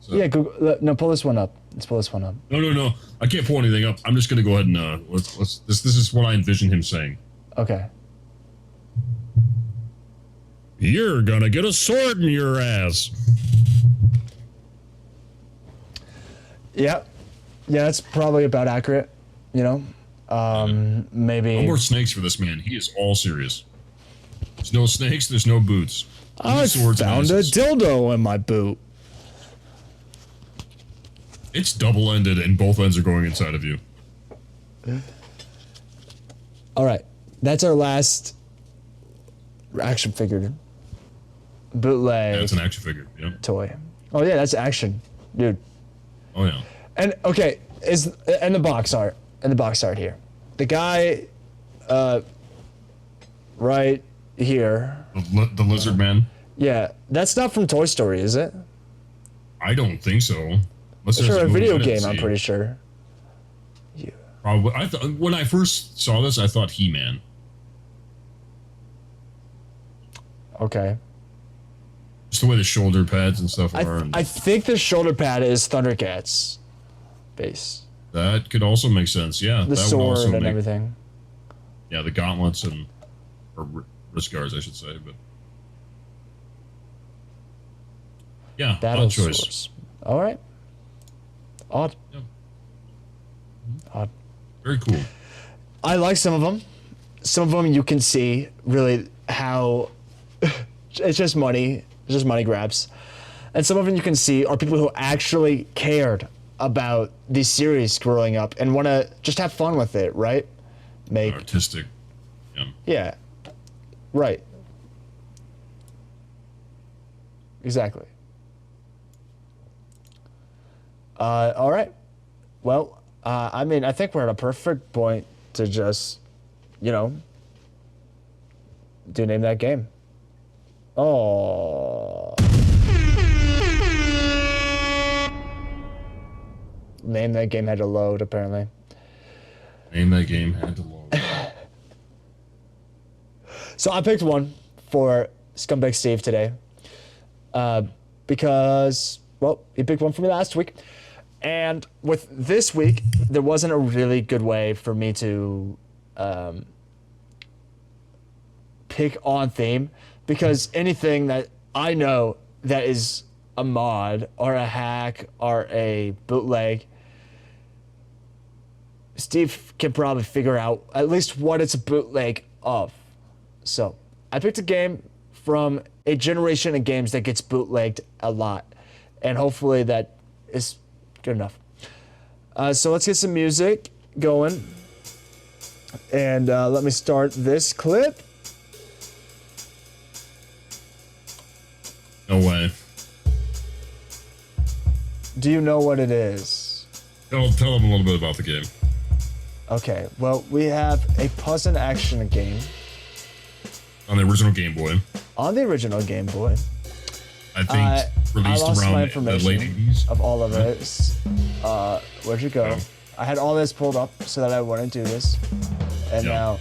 Yeah, pull this one up. Let's pull this one up. No. I can't pull anything up. I'm just gonna go ahead and let's. This is what I envision him saying. Okay. You're gonna get a sword in your ass. Yeah, that's probably about accurate. Maybe. No more snakes for this man. He is all serious. There's no snakes. There's no boots. I found a dildo in my boot. It's double-ended, and both ends are going inside of you. All right, that's our last action figure. Bootleg. Yeah, it's an action figure. Yeah. Toy. Oh yeah, that's action, dude. Oh yeah. And okay, and the box art here. The guy, right here. The lizard man. Yeah, that's not from Toy Story, is it? I don't think so. It's for a video game, I'm pretty sure. Yeah. Probably. When I first saw this, I thought He-Man. Okay. Just the way the shoulder pads and stuff are. I think the shoulder pad is Thundercats base. That could also make sense. Yeah. The that sword would also and everything. Yeah, the gauntlets or wrist guards, I should say, but. Yeah, odd choice. Source. All right. Odd. Yeah. Odd. Very cool. I like some of them. Some of them you can see really how it's just money grabs. And some of them you can see are people who actually cared about these series growing up and want to just have fun with it, right? Make artistic. Yeah. Yeah. Right. Exactly. All right. Well, I mean, I think we're at a perfect point to just, do name that game. Oh. Name that game had to load, apparently. Name that game had to load. So I picked one for Scumbag Steve today. Because, well, he picked one for me last week. And with this week, there wasn't a really good way for me to pick on theme, because anything that I know that is a mod or a hack or a bootleg, Steve can probably figure out at least what it's a bootleg of. So I picked a game from a generation of games that gets bootlegged a lot, and hopefully that is good enough. So let's get some music going, and let me start this clip. No way. Do you know what it is? Tell them a little bit about the game. Okay, well, we have a puzzle action game. On the original Game Boy. On the original Game Boy. I think released around the late 80s. Of all of it. Where'd you go? Oh. I had all this pulled up so that I wouldn't do this. And now,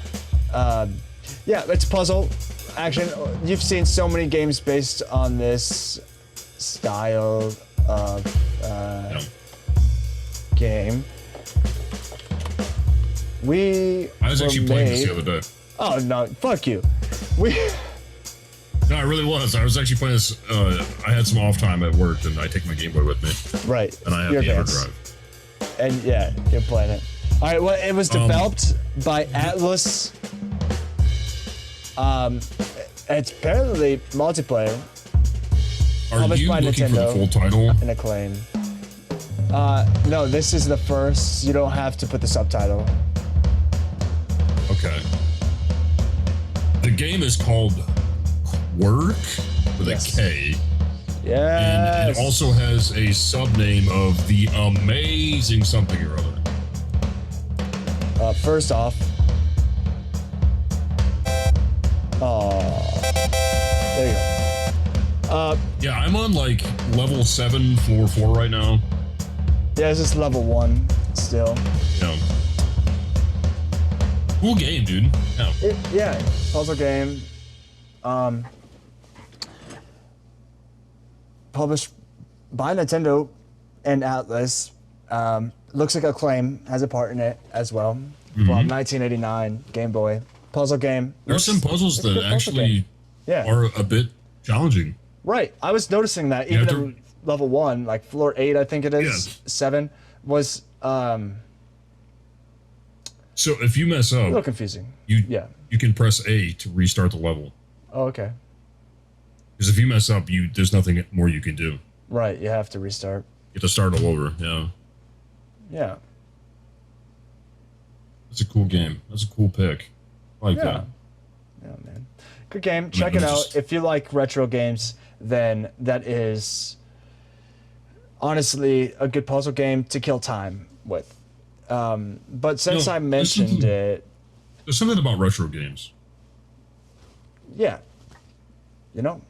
yeah, it's puzzle action. You've seen so many games based on this style of game. I was actually playing this the other day. Oh, no, fuck you. No, I really was. I was actually playing this. I had some off time at work, and I take my Game Boy with me. Right. And I have the EverDrive. And yeah, you're playing it. All right. Well, it was developed by Atlas. It's apparently multiplayer. Are you looking for the full title? And Acclaim. No, this is the first. You don't have to put the subtitle. Okay. The game is called Work with a K. Yes. And it also has a sub-name of The Amazing Something or Other. First off. There you go. Yeah, I'm on like level 744 right now. Yeah, it's just level 1 still. Yeah. Cool game, dude. Yeah. Puzzle game. Published by Nintendo and Atlas. Looks like Acclaim has a part in it as well. Mm-hmm. From 1989 Game Boy. Puzzle game. There's some puzzles that actually are a bit challenging. Right. I was noticing that even in level 1, like floor 8, I think it is, 7, was So if you mess A up, little confusing. you Yeah. you can press A to restart the level. Oh, okay. Because if you mess up, there's nothing more you can do. Right, you have to restart. You have to start all over. Yeah. Yeah. That's a cool game. That's a cool pick. I like Yeah. that. Yeah, man. Good game. Check it out. If you like retro games, then that is honestly a good puzzle game to kill time with. But since I mentioned it, there's something about retro games. yeah, you know.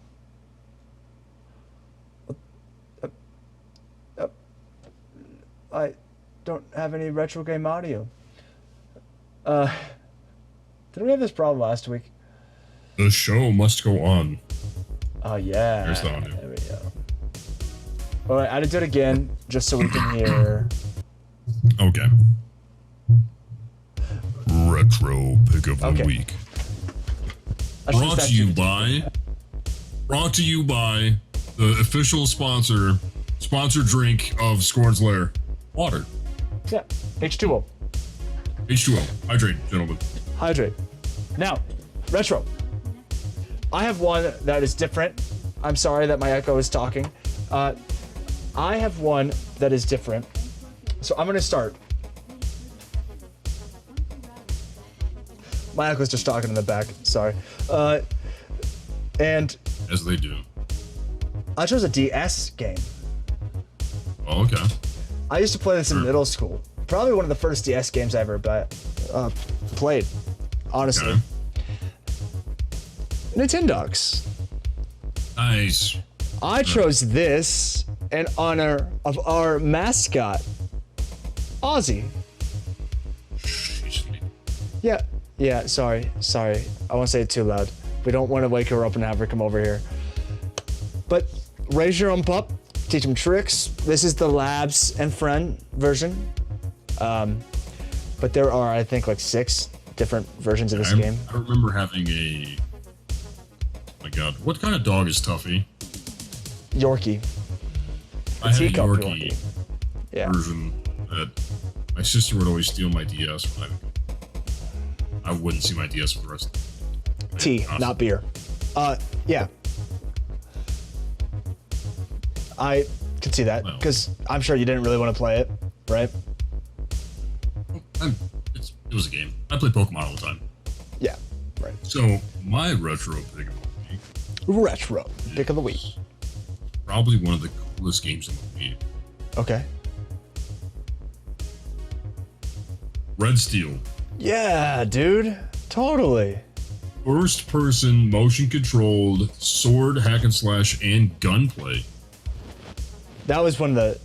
I don't have any retro game audio. Did we have this problem last week? The show must go on. Oh yeah. There's the audio. There we go. All right, I had to do it again just so we can hear. Okay. Retro pick of the week. Brought to you by the official sponsor drink of Skorne's Lair. Water. Yeah, H2O. H2O. Hydrate, gentlemen. Hydrate. Now, retro. I have one that is different. I'm sorry that my echo is talking. I have one that is different. So I'm going to start. My echo's just talking in the back. Sorry. And as they do. I chose a DS game. Oh, okay. I used to play this in middle school. Probably one of the first DS games I ever played, honestly. Okay. Nintendogs. Nice. I chose this in honor of our mascot, Ozzy. Yeah, sorry. I won't say it too loud. We don't want to wake her up and have her come over here. But raise your own pup, teach him tricks. This is the Labs and Friend version. But there are, I think, like 6 different versions of this game. I remember having a... Oh my god, what kind of dog is Tuffy? Yorkie. I had a teacup Yorkie Yeah. version that my sister would always steal my DS when I wouldn't see my DS for the rest of the Tea, not beer. Yeah. I can see that, because I'm sure you didn't really want to play it, right? It was a game. I play Pokemon all the time. Yeah, right. So, my retro pick of the week. Retro pick of the week. Probably one of the coolest games in the Wii. Okay. Red Steel. Yeah, dude. Totally. First person, motion controlled, sword, hack and slash, and gunplay. That was one of the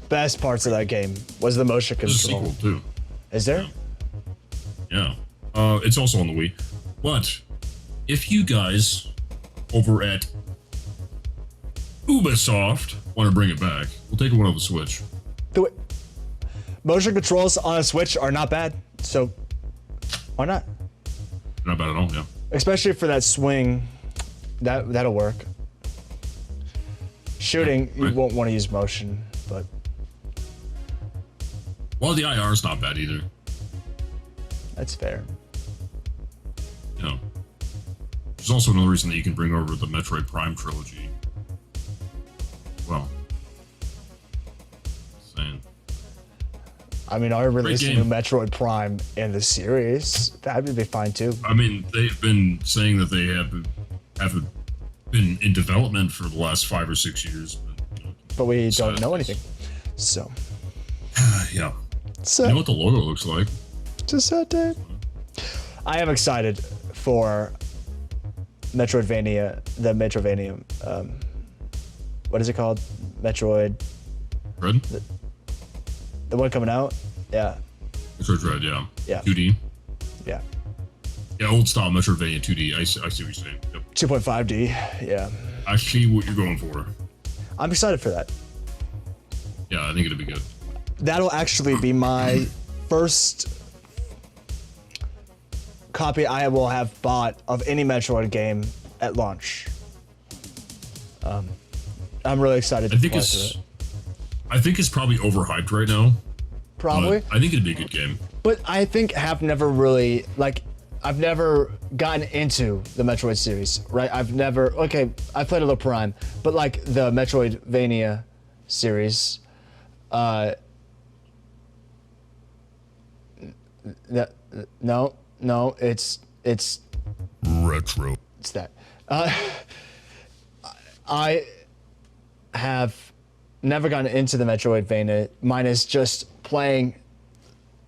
best parts of that game, was the motion control. There's a sequel, too. Is there? Yeah. It's also on the Wii. But if you guys over at Ubisoft want to bring it back, we'll take one on the Switch. Do it. Motion controls on a Switch are not bad, so why not? Not bad at all, yeah. Especially for that swing, that'll work. Shooting, you won't want to use motion, but... Well, the IR's not bad either. That's fair. Yeah. There's also another reason that you can bring over the Metroid Prime trilogy. Well. Saying. I mean, are releasing a new Metroid Prime in the series? That would be fine too. I mean, they've been saying that they have been in development for the last 5 or 6 years. But we don't know anything. So. Yeah. So, you know what the logo looks like? It's a sad day. I am excited for Metroidvania, what is it called? Metroid. Red? The one coming out? Yeah. Metroid Red, yeah. Yeah. 2D? Yeah. Yeah, old style Metroidvania 2D. I see what you're saying. Yep. 2.5D, yeah. I see what you're going for. I'm excited for that. Yeah, I think it'll be good. That'll actually be my first copy I will have bought of any Metroid game at launch. I'm really excited to play through it. I think it's probably overhyped right now. Probably. I think it'd be a good game. But I think have never really like. I've never gotten into the Metroid series, right? I played a little Prime, but like the Metroidvania series, no, it's retro. It's that. I have never gotten into the Metroidvania. Mine is just playing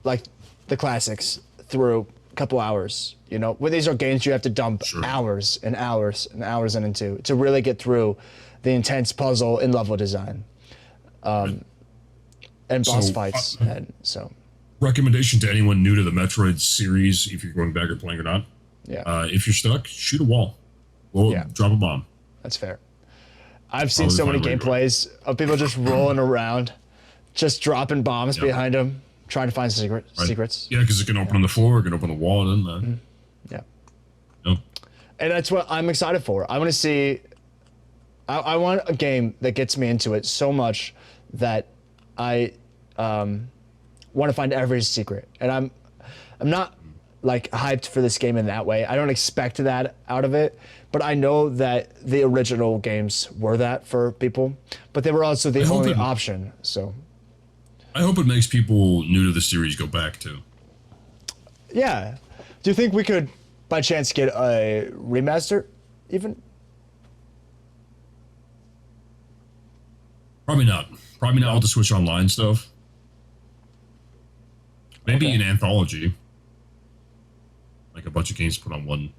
like the classics through a couple hours. You know, when these are games you have to dump hours and hours and hours into to really get through the intense puzzle and level design, and boss fights. And so, recommendation to anyone new to the Metroid series, if you're going back or playing or not. Yeah. If you're stuck, shoot a wall. Drop a bomb. That's fair. I've seen so many gameplays of people just rolling around, just dropping bombs behind them, trying to find secrets. Yeah, because it can open on the floor, it can open on the wall, and then Yeah. No. And that's what I'm excited for. I want to see. I want a game that gets me into it so much that I want to find every secret. And I'm not like hyped for this game in that way. I don't expect that out of it, but I know that the original games were that for people, but they were also the only option. So I hope it makes people new to the series go back too. Yeah. Do you think we could by chance get a remaster even? Probably not. Probably not all the Switch Online stuff. Maybe an anthology. Like a bunch of games put on one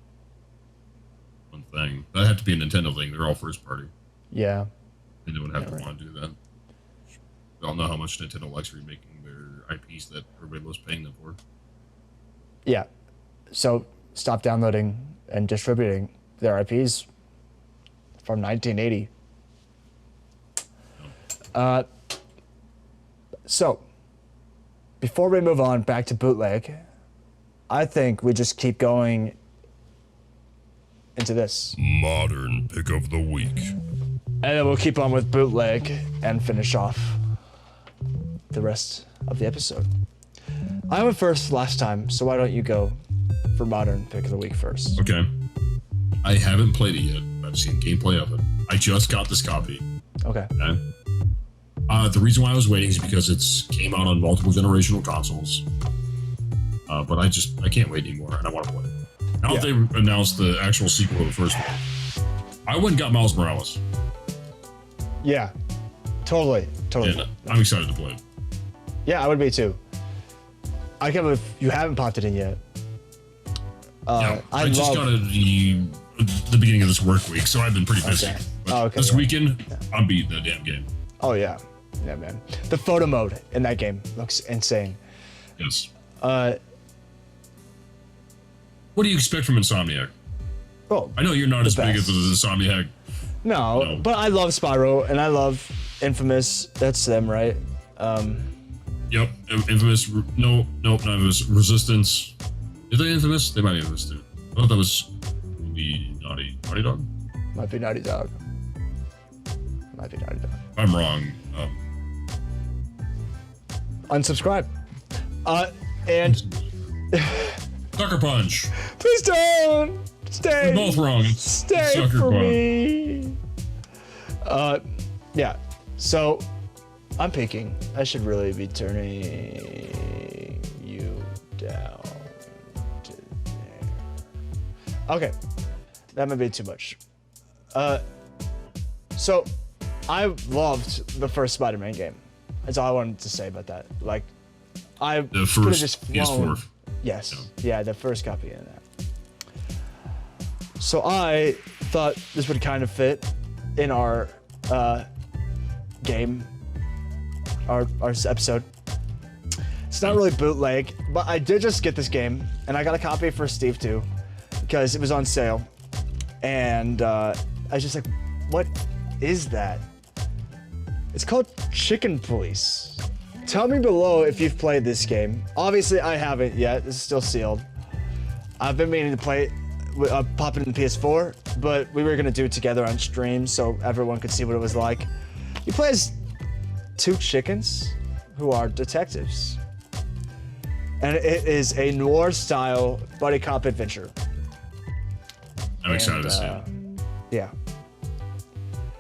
thing. That'd have to be a Nintendo thing. They're all first party. Yeah. And they would have to want to do that. We all know how much Nintendo likes remaking their IPs that everybody loves paying them for. Yeah. So stop downloading and distributing their IPs from 1980. So before we move on back to bootleg, I think we just keep going into this. Modern pick of the week. And then we'll keep on with bootleg and finish off the rest of the episode. I went first last time, so why don't you go for modern pick of the week first? Okay. I haven't played it yet. I've seen gameplay of it. I just got this copy. Okay. The reason why I was waiting is because it's came out on multiple generational consoles. But I can't wait anymore, and I want to play it. Now that they announced the actual sequel to the first one, I went and got Miles Morales. Yeah, totally. And I'm excited to play it. Yeah, I would be too. I can't believe you haven't popped it in yet. I just got it the beginning of this work week, so I've been pretty busy. Okay. But this weekend, I'm beating the damn game. Oh yeah, yeah, man. The photo mode in that game looks insane. Yes. What do you expect from Insomniac? Oh, I know you're not as big as Insomniac. No, but I love Spyro and I love Infamous. That's them, right? Yep, Infamous. Nope, not Infamous. Resistance. Is they Infamous? They might be Infamous too. I thought that was Naughty Dog. Might be Naughty Dog. If I'm wrong. Unsubscribe. And Sucker Punch. Please don't stay. We're both wrong. Stay Sucker for Punch. me. Yeah. So I'm peeking. I should really be turning you down to there. Okay. That might be too much. So I loved the first Spider-Man game. That's all I wanted to say about that. Like, I The first just PS4. Yes. Yeah, the first copy of that. So I thought this would kind of fit in our game, our episode. It's not really bootleg, but I did just get this game, and I got a copy for Steve too, because it was on sale. And I was just like, what is that? It's called Chicken Police. Tell me below if you've played this game. Obviously, I haven't yet. This is still sealed. I've been meaning to play it, pop it in the PS4, but we were gonna do it together on stream so everyone could see what it was like. You play as two chickens who are detectives. and it is a noir-style buddy cop adventure. I'm excited to see it. Yeah.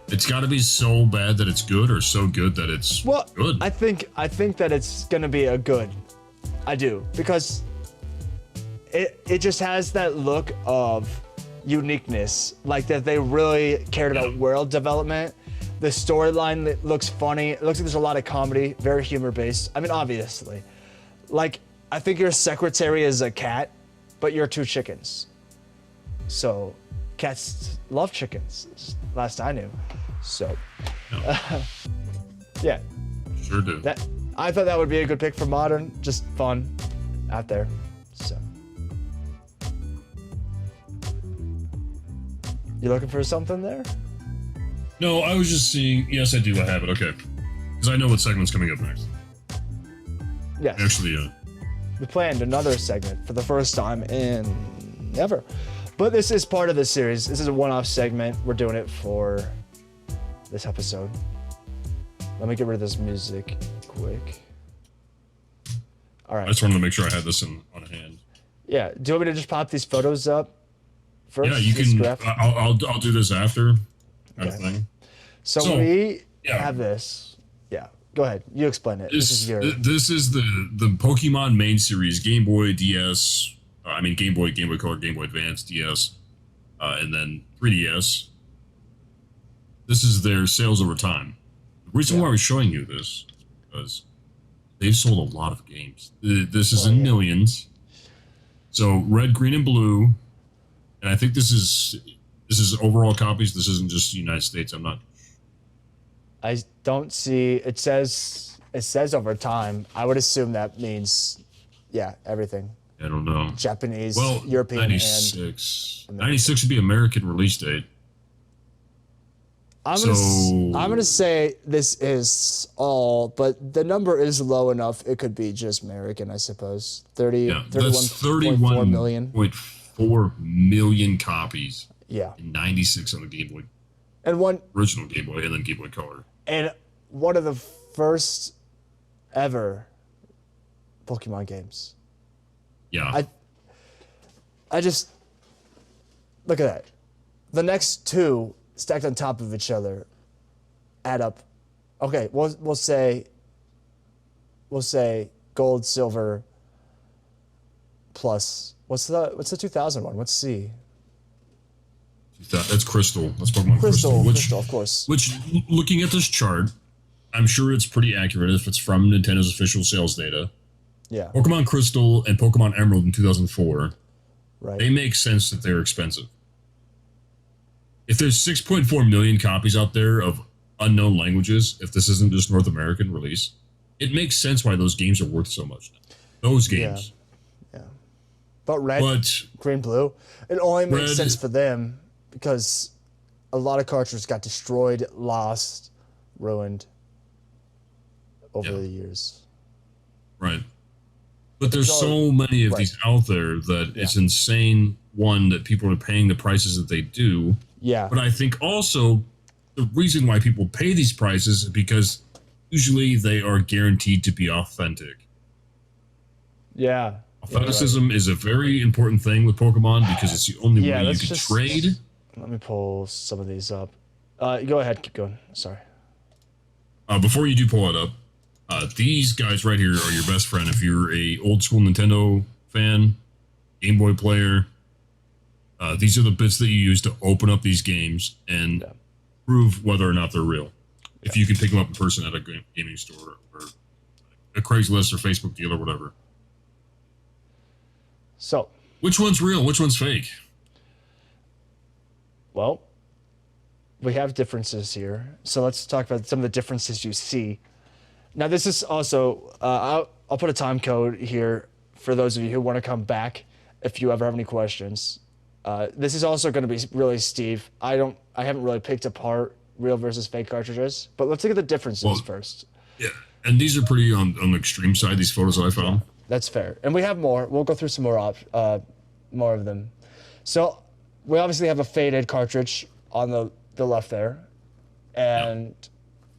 It's got to be so bad that it's good, or so good that it's good. I think that it's gonna be a good. I do, because it just has that look of uniqueness, like that they really cared about world development. The storyline looks funny. It looks like there's a lot of comedy, very humor based. I mean, obviously, like I think your secretary is a cat, but you're two chickens. So, cats love chickens. Last I knew. So, yeah. Sure do. I thought that would be a good pick for modern, just fun, out there. So, you looking for something there? No, I was just seeing. Yes, I do. I have it. Okay, because I know what segment's coming up next. Yes. Actually, we planned another segment for the first time in ever, but this is part of the series. This is a one-off segment. We're doing it for this episode. Let me get rid of this music quick. All right. I just wanted to make sure I had this on hand. Yeah. Do you want me to just pop these photos up first? Yeah, you can. I'll do this after. Kind of thing. So we have this. Yeah. Go ahead. You explain it. This is the Pokemon main series, Game Boy, DS. Game Boy, Game Boy Color, Game Boy Advance, DS, and then 3DS. This is their sales over time. The reason why we're showing you this is because they've sold a lot of games. This is in millions. So red, green, and blue, and I think this is overall copies. This isn't just the United States. I don't see. It says over time. I would assume that means, everything. I don't know. Japanese, European, 96. 96 would be American release date. I'm gonna say this is all, but the number is low enough. It could be just American, I suppose. 31.4 million. 31.4 million copies. Yeah. In 96 on the Game Boy. And original Game Boy, and then Game Boy Color. And one of the first ever Pokemon games. Yeah. I just look at that. The next two stacked on top of each other add up. Okay, we'll say gold, silver plus what's the 2000 one? What's C? That's Crystal. That's Pokemon Crystal. Crystal, of course. Which, looking at this chart, I'm sure it's pretty accurate if it's from Nintendo's official sales data. Yeah. Pokemon Crystal and Pokemon Emerald in 2004. Right. They make sense that they're expensive. If there's 6.4 million copies out there of unknown languages, if this isn't just North American release, it makes sense why those games are worth so much. Those games. Yeah. But red, green, blue, it only makes sense for them because a lot of cartridges got destroyed, lost, ruined over the years. Right. But there's so many of these out there that it's insane, one, that people are paying the prices that they do. Yeah. But I think also the reason why people pay these prices is because usually they are guaranteed to be authentic. Yeah. Authenticism is a very important thing with Pokemon because it's the only way you can trade. Let me pull some of these up. Go ahead, keep going. Sorry. Before you do pull it up, these guys right here are your best friend if you're a old school Nintendo fan, Game Boy player. These are the bits that you use to open up these games and prove whether or not they're real. If you can pick them up in person at a gaming store or a Craigslist or Facebook deal or whatever. So, which one's real? Which one's fake? Well, we have differences here. So let's talk about some of the differences you see. Now, this is also, I'll put a time code here for those of you who want to come back if you ever have any questions. This is also going to be really Steve. I haven't really picked apart real versus fake cartridges, but let's look at the differences first. Yeah, and these are pretty on the extreme side, these photos that I found. Yeah, that's fair. And we have more. We'll go through some more of them. So we obviously have a faded cartridge on the left there, and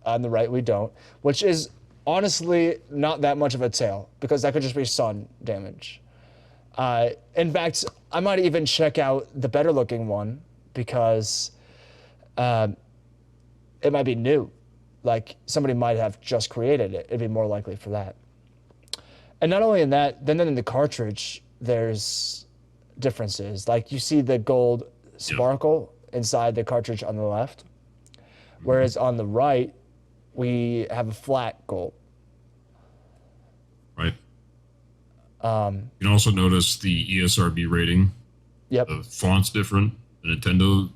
on the right we don't, which is honestly not that much of a tell because that could just be sun damage. In fact, I might even check out the better looking one because it might be new. Like somebody might have just created it. It'd be more likely for that. And not only in that, then in the cartridge, there's differences. Like you see the gold sparkle inside the cartridge on the left, whereas on the right, we have a flat gold. Right. You can also notice the ESRB rating. Yep. The font's different. The Nintendo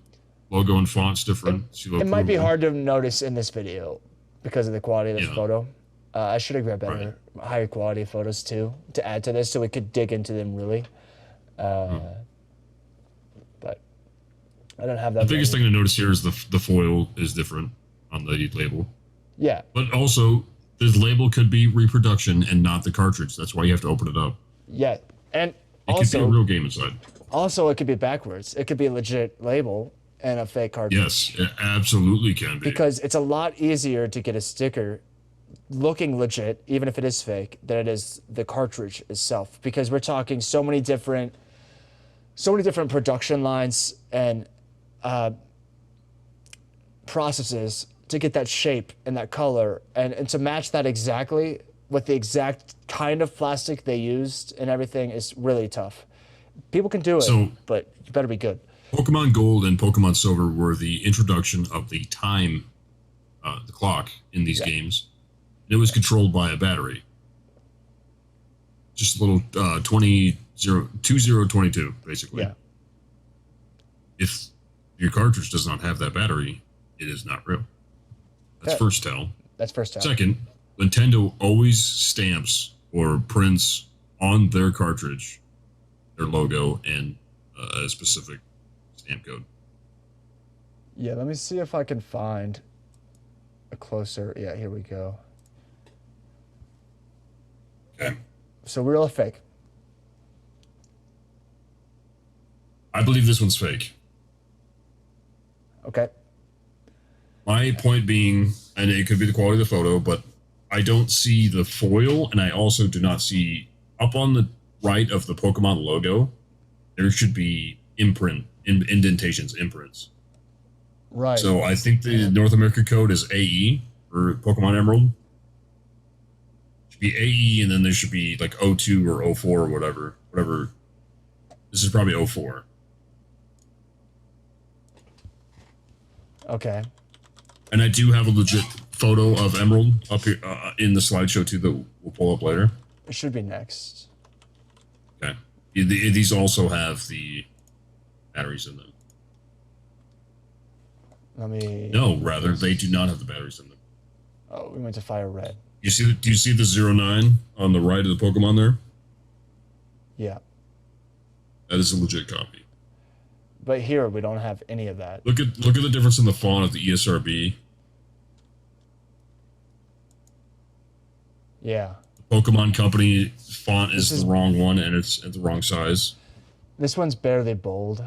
logo and font's different. It might be hard to notice in this video because of the quality of the photo. I should have grabbed better, higher quality photos too to add to this so we could dig into them really. But I don't have that. The biggest thing to notice here is the foil is different on the label. Yeah. But also, this label could be reproduction and not the cartridge. That's why you have to open it up. Yeah, and it also could be a real game inside. Also, it could be backwards. It could be a legit label and a fake cartridge. Yes, it absolutely can be. Because it's a lot easier to get a sticker looking legit, even if it is fake, than it is the cartridge itself. Because we're talking so many different production lines and processes to get that shape and that color and to match that exactly with the exact kind of plastic they used and everything is really tough. People can do it, but you better be good. Pokemon Gold and Pokemon Silver were the introduction of the time, the clock in these games. It was controlled by a battery. Just a little 2022, basically. Yeah. If your cartridge does not have that battery, it is not real. That's first tell. That's first tell. Second, Nintendo always stamps or prints on their cartridge their logo and a specific stamp code. Yeah, let me see if I can find a closer. Yeah, here we go. Okay. So real or fake? I believe this one's fake. Okay. My point being, and it could be the quality of the photo, but I don't see the foil, and I also do not see up on the right of the Pokemon logo, there should be indentations, imprints. Right. So I think the North America code is AE for Pokemon Emerald. It should be AE, and then there should be like 02 or 04 or whatever. This is probably 04. Okay. And I do have a legit photo of Emerald up here in the slideshow too that we'll pull up later. It should be next. Okay. These also have the batteries in them. Let me... No, rather, they do not have the batteries in them. Oh, we went to Fire Red. Do you see the 09 on the right of the Pokemon there? Yeah. That is a legit copy. But here we don't have any of that. Look at the difference in the font of the ESRB. Yeah. The Pokemon Company font is the wrong one, and it's at the wrong size. This one's barely bold.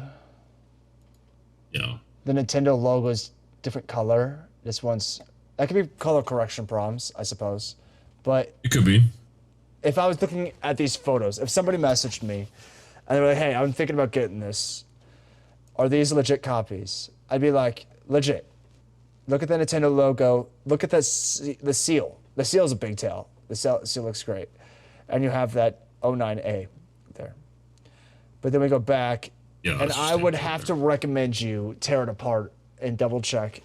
Yeah. The Nintendo logo is different color. This one's... That could be color correction problems, I suppose. But... It could be. If I was looking at these photos, if somebody messaged me, and they were like, hey, I'm thinking about getting this. Are these legit copies? I'd be like, legit. Look at the Nintendo logo. Look at the seal. The seal's a big tail. The seal looks great. And you have that 09A there. But then we go back, and I would have to recommend you tear it apart and double check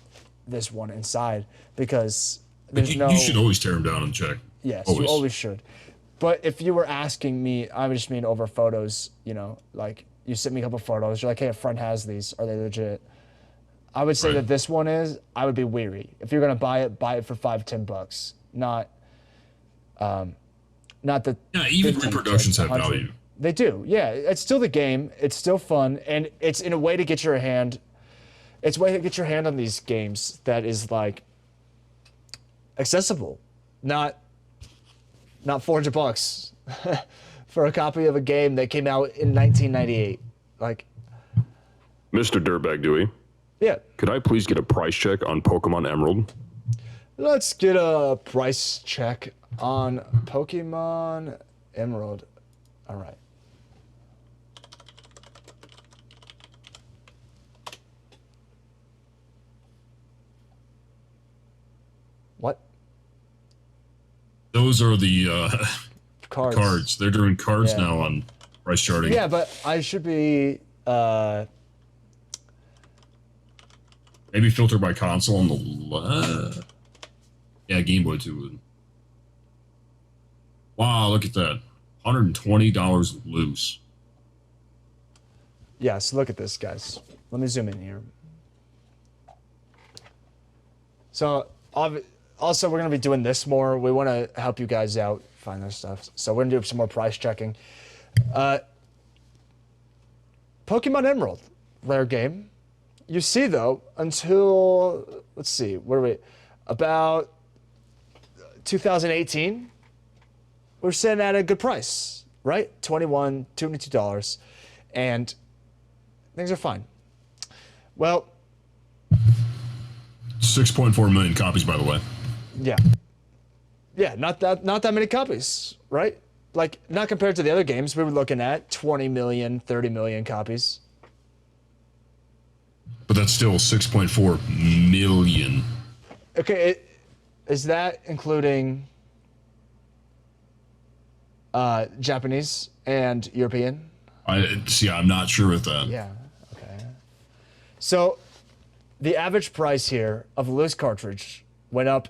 this one inside because there's no... You should always tear them down and check. Yes, you always should. But if you were asking me, I just mean over photos, you know, like you sent me a couple photos. You're like, hey, a friend has these. Are they legit? I would say that this one is. I would be weary. If you're gonna buy it for $5-10, not the. Yeah, even reproductions have value. They do. Yeah, it's still the game. It's still fun, and it's in a way to get your hand. It's a way to get your hand on these games that is like accessible, not $400 for a copy of a game that came out in 1998. Like, Mr. Dirtbag Dewey. Yeah. Could I please get a price check on Pokemon Emerald? Let's get a price check on Pokemon Emerald. All right. What? Those are the Cards. cards. They're doing cards Yeah. now on price charting. Yeah, but I should be. Maybe filter by console on the left. Yeah, Game Boy too would. Wow, look at that. $120 loose. Yes, look at this, guys. Let me zoom in here. So, also, we're going to be doing this more. We want to help you guys out, find this stuff. So, we're going to do some more price checking. Pokemon Emerald, rare game. You see, though, until, let's see, where are we? About 2018, we're sitting at a good price, right? $22, and things are fine. Well, 6.4 million copies, by the way. yeah. Yeah, not that many copies, right? Like, not compared to the other games we were looking at, 20 million, 30 million copies. But that's still 6.4 million. Okay, is that including Japanese and European? I'm not sure with that. Yeah, okay. So, the average price here of a loose cartridge went up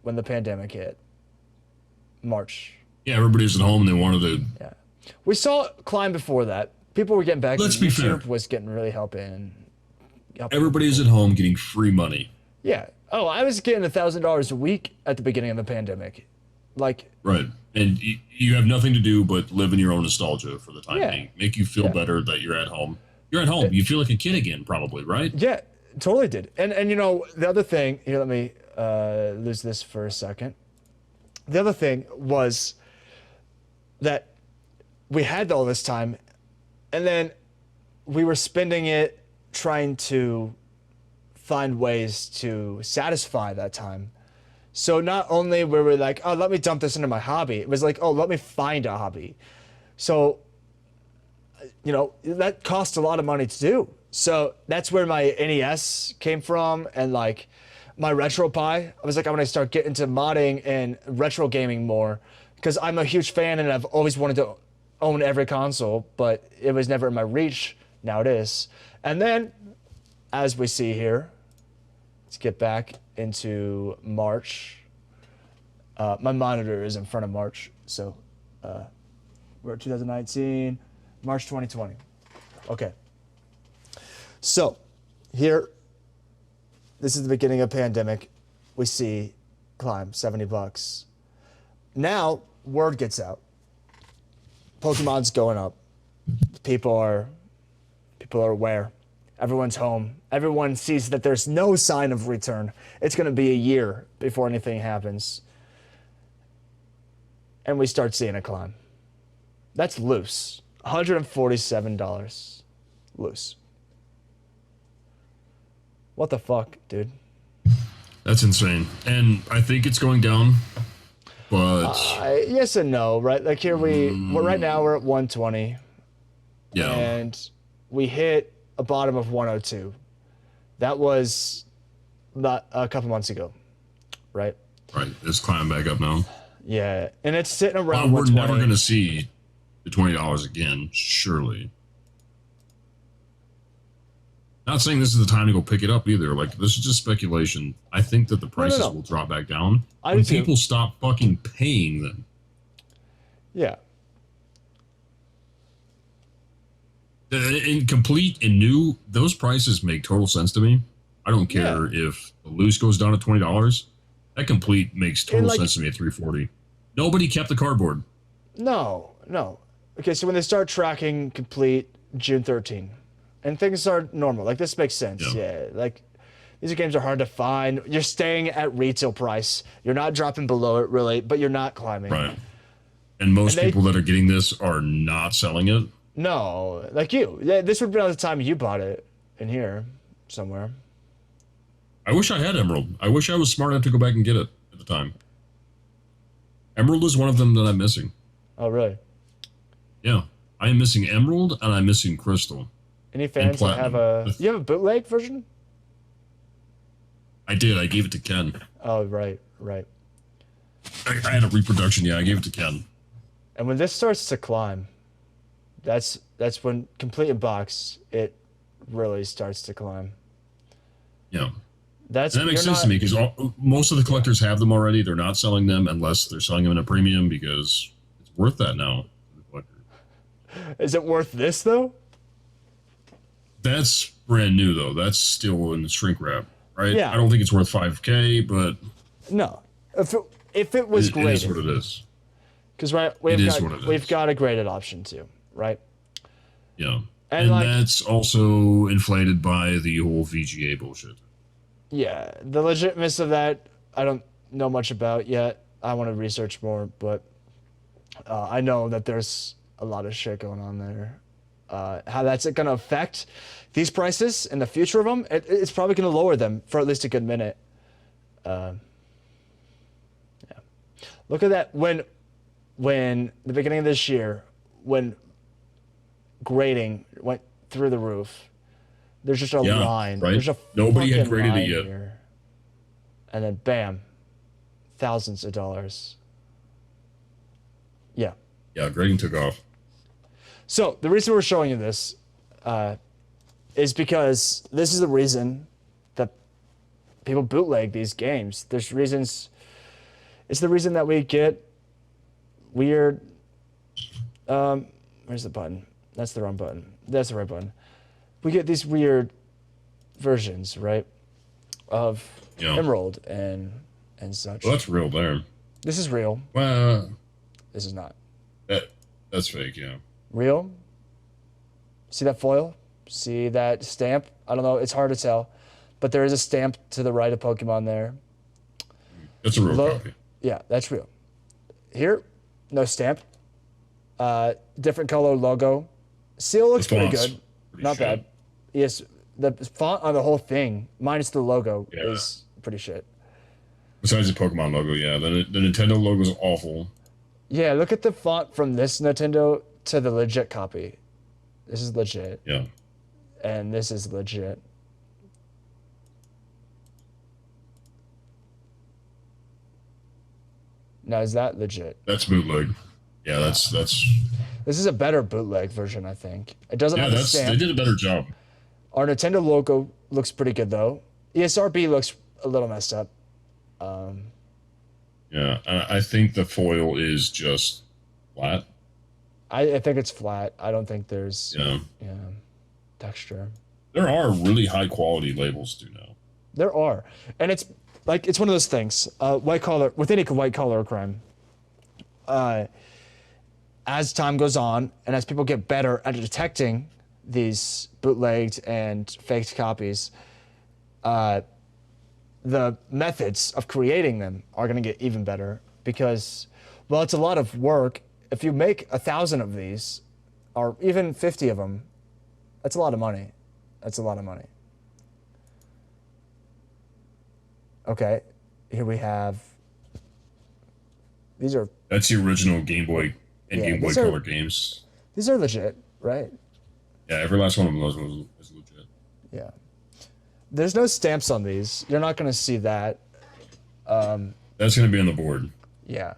when the pandemic hit. March. Yeah, everybody's at home and they wanted to. Yeah. We saw it climb before that. People were getting back. Let's be fair. YouTube was getting really helping. Everybody's at home getting free money. Yeah. Oh, I was getting $1,000 a week at the beginning of the pandemic. Like. Right. And you have nothing to do but live in your own nostalgia for the time being. Make you feel better that you're at home. You're at home. You feel like a kid again, probably, right? Yeah, totally did. And you know, the other thing, here, let me lose this for a second. The other thing was that we had all this time, and then we were spending it trying to find ways to satisfy that time. So not only were we like, oh, let me dump this into my hobby, it was like, oh, let me find a hobby. So, you know, that cost a lot of money to do. So that's where my NES came from, and like my RetroPie. I was like, I want to start getting into modding and retro gaming more, because I'm a huge fan and I've always wanted to own every console, but it was never in my reach. Now it is. And then, as we see here, let's get back into March. My monitor is in front of March, so we're at 2019, March 2020. Okay. So, here, this is the beginning of pandemic. We see climb $70. Now, word gets out. Pokemon's going up. People are aware. Everyone's home. Everyone sees that there's no sign of return. It's going to be a year before anything happens. And we start seeing a climb. That's loose. $147 loose. What the fuck, dude? That's insane. And I think it's going down, but yes and no, right? Like here right now we're at 120. Yeah. And we hit a bottom of 102. That was not a couple months ago, right? Right. It's climbing back up now. Yeah, and it's sitting around. We're never going to see the $20 again, surely. Not saying this is the time to go pick it up either. Like, this is just speculation. I think that the prices will drop back down when people stop fucking paying them. Yeah. In complete and new, those prices make total sense to me. I don't care if the loose goes down to $20. That complete makes total sense to me at $340. Nobody kept the cardboard. No. Okay, so when they start tracking complete June 13, and things are normal, like this makes sense. Yeah, like these games are hard to find. You're staying at retail price. You're not dropping below it really, but you're not climbing. Right. And most people that are getting this are not selling it. No, like you. Yeah, this would be the time you bought it in here somewhere. I wish I had Emerald. I wish I was smart enough to go back and get it at the time. Emerald is one of them that I'm missing. Oh, really? Yeah. I am missing Emerald and I'm missing Crystal. Any fans that have you have a bootleg version? I did. I gave it to Ken. Oh, right. I had a reproduction. Yeah, I gave it to Ken. And when this starts to climb, that's when complete in box it really starts to climb. Yeah. And that makes sense to me because most of the collectors have them already. They're not selling them unless they're selling them in a premium because it's worth that now. Is it worth this though? That's brand new though. That's still in the shrink wrap, right? Yeah. I don't think it's worth $5K, but no. If it was graded, it is what it is. Because we've got a graded option too, right? Yeah, and that's also inflated by the whole VGA bullshit. Yeah, the legitimacy of that I don't know much about yet. I want to research more, but I know that there's a lot of shit going on there. How that's going to affect these prices and the future of them, it's probably going to lower them for at least a good minute. Yeah. Look at that. When the beginning of this year, when grading went through the roof, there's just a line. Right? There's a nobody had graded it yet. Here. And then bam, thousands of dollars. Yeah. Yeah, grading took off. So the reason we're showing you this is because this is the reason that people bootleg these games. There's reasons. It's the reason that we get weird. Where's the button? That's the wrong button. That's the right button. We get these weird versions, right, of Emerald and such. Well, that's real there. This is real. Well, this is not. That's fake, yeah. Real? See that foil? See that stamp? I don't know. It's hard to tell. But there is a stamp to the right of Pokemon there. That's a real copy. Yeah, that's real. Here, no stamp. Different color logo. Seal looks pretty good. Not bad. Yes, the font on the whole thing, minus the logo, is pretty shit. Besides the Pokemon logo, yeah. The Nintendo logo is awful. Yeah, look at the font from this Nintendo to the legit copy. This is legit. Yeah. And this is legit. Now, is that legit? That's bootleg. Yeah, that's. This is a better bootleg version, I think. It doesn't have the stamp. They did a better job. Our Nintendo logo looks pretty good, though. ESRB looks a little messed up. Yeah, I think the foil is just flat. I think it's flat. I don't think there's texture. There are really high quality labels too now. There are, and it's one of those things. White collar with any white collar crime. As time goes on, and as people get better at detecting these bootlegged and faked copies, the methods of creating them are going to get even better because, well, it's a lot of work. If you make 1,000 of these, or even 50 of them, that's a lot of money. That's a lot of money. Okay, here we have. That's the original Game Boy and Game Boy Color games. These are legit, right? Yeah, every last one of them was legit. Yeah. There's no stamps on these. You're not going to see that. That's going to be on the board. Yeah.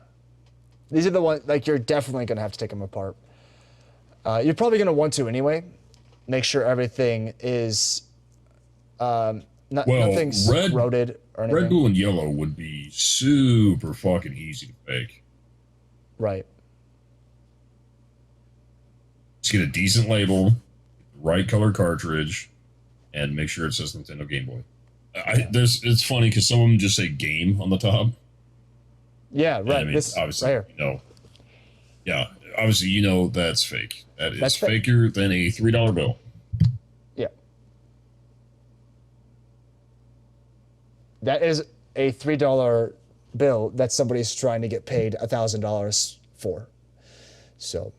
These are the ones, you're definitely going to have to take them apart. You're probably going to want to anyway. Make sure everything is, nothing's corroded or anything. Red, blue, and yellow would be super fucking easy to fake. Right. Just get a decent label, right color cartridge, and make sure it says Nintendo Game Boy. It's funny because some of them just say game on the top. Yeah, right. I mean, obviously, right here. Yeah, obviously, that's fake. That's faker than a $3 bill. Yeah. That is a $3 bill that somebody's trying to get paid $1,000 for. So.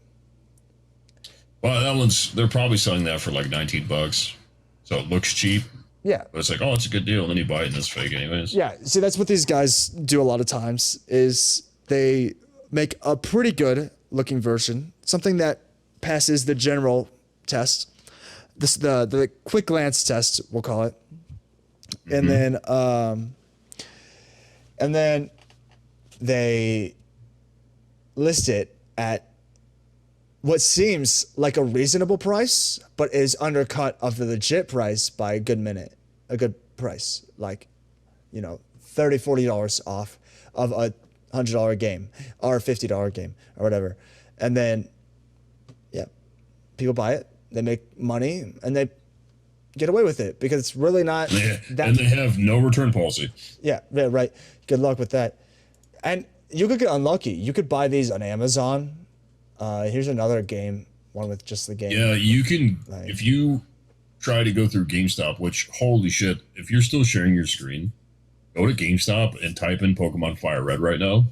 Well, they're probably selling that for like $19. So it looks cheap, Yeah. But it's like, oh, it's a good deal, and then you buy it and it's fake anyways. Yeah. See, that's what these guys do a lot of times is they make a pretty good looking version, something that passes the general test, the quick glance test, we'll call it. And then they list it at what seems like a reasonable price, but is undercut of the legit price by a good price, like, you know, $30-$40 off of a $100 game or a $50 game or whatever. And then, yeah, people buy it, they make money, and they get away with it because it's really not that. And they have no return policy. Yeah, right. Good luck with that. And you could get unlucky. You could buy these on Amazon. Here's another game, one with just the game. Yeah, you can, if you try to go through GameStop, which, holy shit, if you're still sharing your screen, go to GameStop and type in Pokemon Fire Red right now.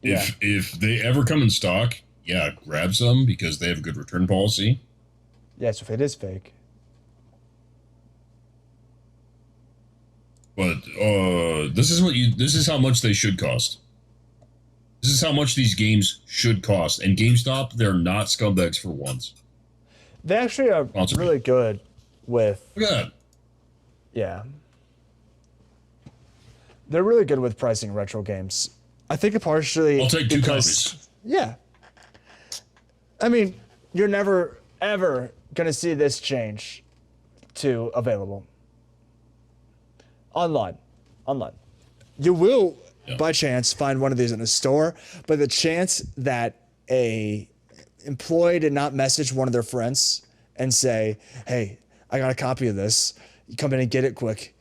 Yeah. If they ever come in stock, yeah, grab some because they have a good return policy. Yeah, so if it is fake. But this is how much they should cost. This is how much these games should cost. And GameStop, they're not scumbags for once. They actually are really good with. Look at that. Yeah. They're really good with pricing retro games. I think it partially. I'll take 2 copies. Yeah. I mean, you're never, ever going to see this change to available. Online. You will, by chance, find one of these in a store, but the chance that a employee did not message one of their friends and say, hey, I got a copy of this, you come in and get it quick,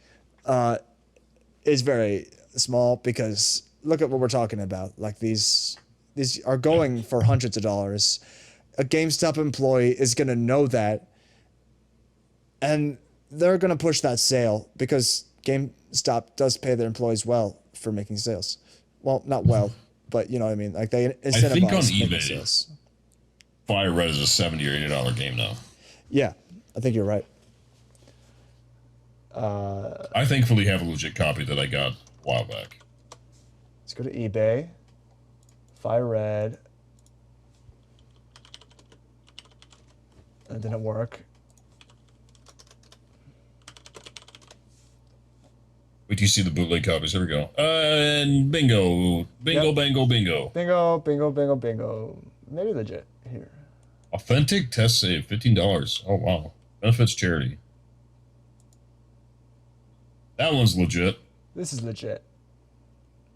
is very small because look at what we're talking about. Like these are going for hundreds of dollars. A GameStop employee is going to know that, and they're going to push that sale because GameStop does pay their employees well for making sales. Well, not well, but you know what I mean. Like they incentivize I think on making eBay, sales. Fire Red is a $70 or $80 game now. Yeah, I think you're right. I thankfully have a legit copy that I got a while back. Let's go to eBay. Fire Red. That didn't work. Wait till you see the bootleg copies. Here we go. And bingo. Bingo, Yep. bango, bingo. Bingo. Maybe legit here. Authentic test save, $15. Oh, wow. Benefits charity. That one's legit. This is legit.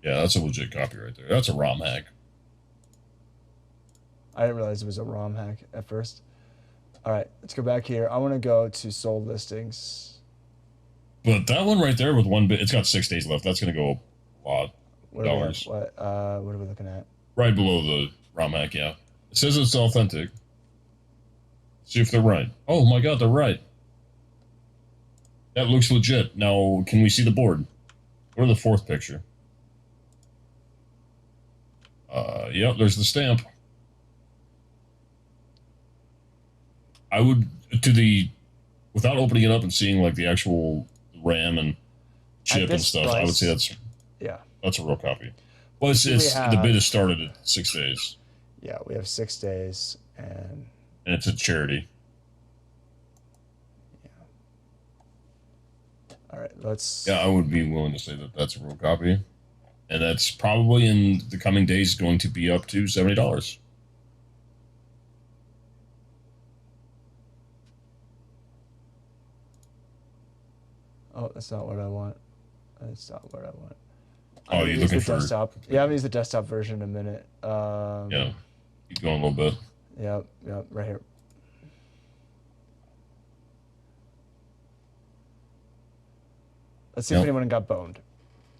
Yeah, that's a legit copy right there. That's a ROM hack. I didn't realize it was a ROM hack at first. All right, let's go back here. I want to go to sold listings. But that one right there with one bit, it's got 6 days left. That's going to go a lot. What Dollars. what are we looking at? Right below the ROM hack, yeah. It says it's authentic. See if they're right. Oh my god, they're right. That looks legit. Now, can we see the board? Go to the 4th picture. Yep, there's the stamp. I would, without opening it up and seeing like the actual RAM and chip and stuff, I would say that's a real copy. Well, the bid is started at 6 days. Yeah, we have 6 days, and it's a charity. Yeah. All right, let's. Yeah, I would be willing to say that that's a real copy, and that's probably in the coming days going to be up to $70. Oh, that's not what I want. That's not what I want. Oh, you're looking for desktop? Yeah, I haven't used the desktop version in a minute. Yeah, keep going a little bit. Yep, right here. Let's see if anyone got boned.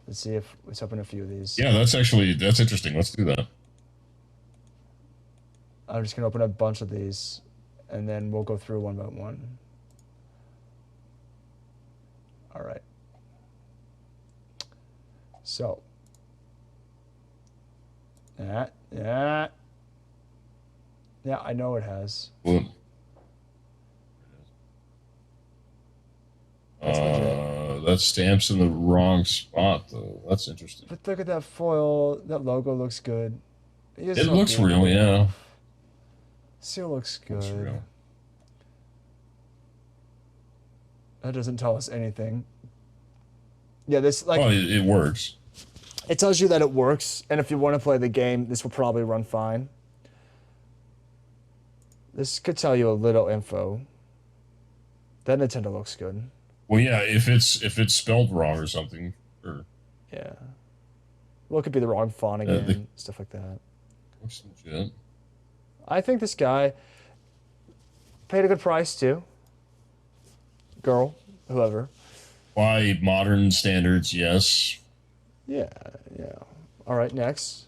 Let's see if let's open a few of these. Yeah, that's interesting. Let's do that. I'm just gonna open a bunch of these, and then we'll go through one by one. All right. So. Yeah, I know it has. What? That's legit. That stamp's in the wrong spot though. That's interesting. But look at that foil. That logo looks good. It looks real, yeah. Seal looks Looks good. real. That doesn't tell us anything. Yeah, this like Oh, it works. it tells you that it works, and if you want to play the game, this will probably run fine. This could tell you a little info. That Nintendo looks good. Well, yeah, if it's spelled wrong or something, or Yeah. Well, it could be the wrong font again, stuff like that. looks legit. I think this guy paid a good price too. Girl, whoever. By modern standards, yes. Yeah, yeah. All right, next.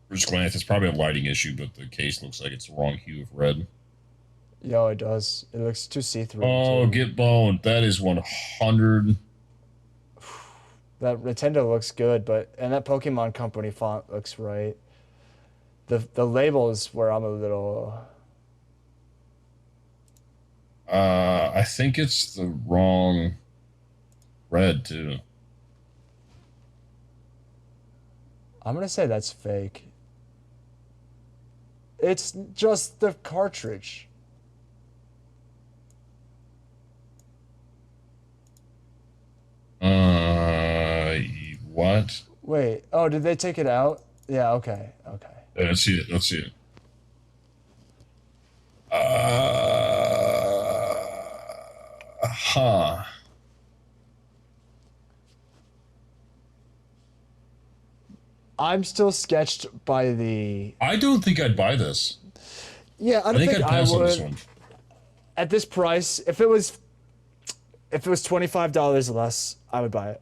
First glance, it's probably a lighting issue, but the case looks like it's the wrong hue of red. Yeah, it does. It looks too see-through. Oh, too. get boned. That is 100. That Nintendo looks good, and that Pokemon Company font looks right. The label is where I'm a little. I think it's the wrong red too. I'm gonna say that's fake. It's just the cartridge. What? Wait. Oh, did they take it out? Yeah. Okay. Okay. Let's see it. Let's see it. Huh. I'm still sketched by the. I don't think I'd buy this. Yeah, I don't think think I'd I pass on this would. one. At this price, if it was $25 less, I would buy it.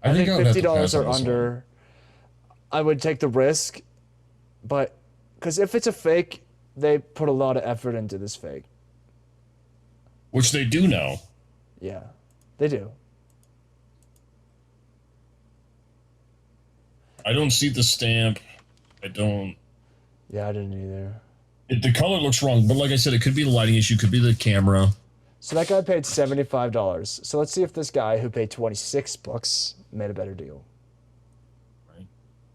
I think I would have to $50 pass on or this one. under, I would take the risk, but because if it's a fake, they put a lot of effort into this fake. Which they do now. Yeah, they do. I don't see the stamp. I don't. Yeah, I didn't either. The color looks wrong, but like I said, it could be the lighting issue, could be the camera. So that guy paid $75. So let's see if this guy who paid $26 made a better deal. Right.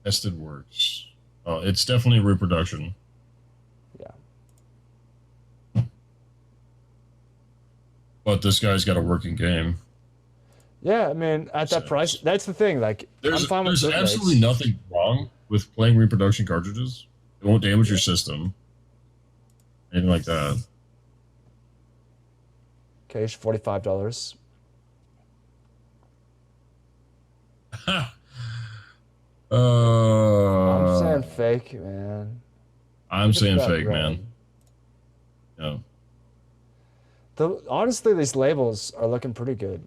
Tested works. Oh, it's definitely a reproduction. Yeah. But this guy's got a working game. Yeah, I mean, at that price, that's the thing. Like, I'm fine with There's bootlegs. absolutely nothing wrong with playing reproduction cartridges. It won't damage your system. Anything like that. Okay, it's $45. I'm saying fake, man. I'm saying Look at that fake, man. red. Yeah. Honestly, these labels are looking pretty good.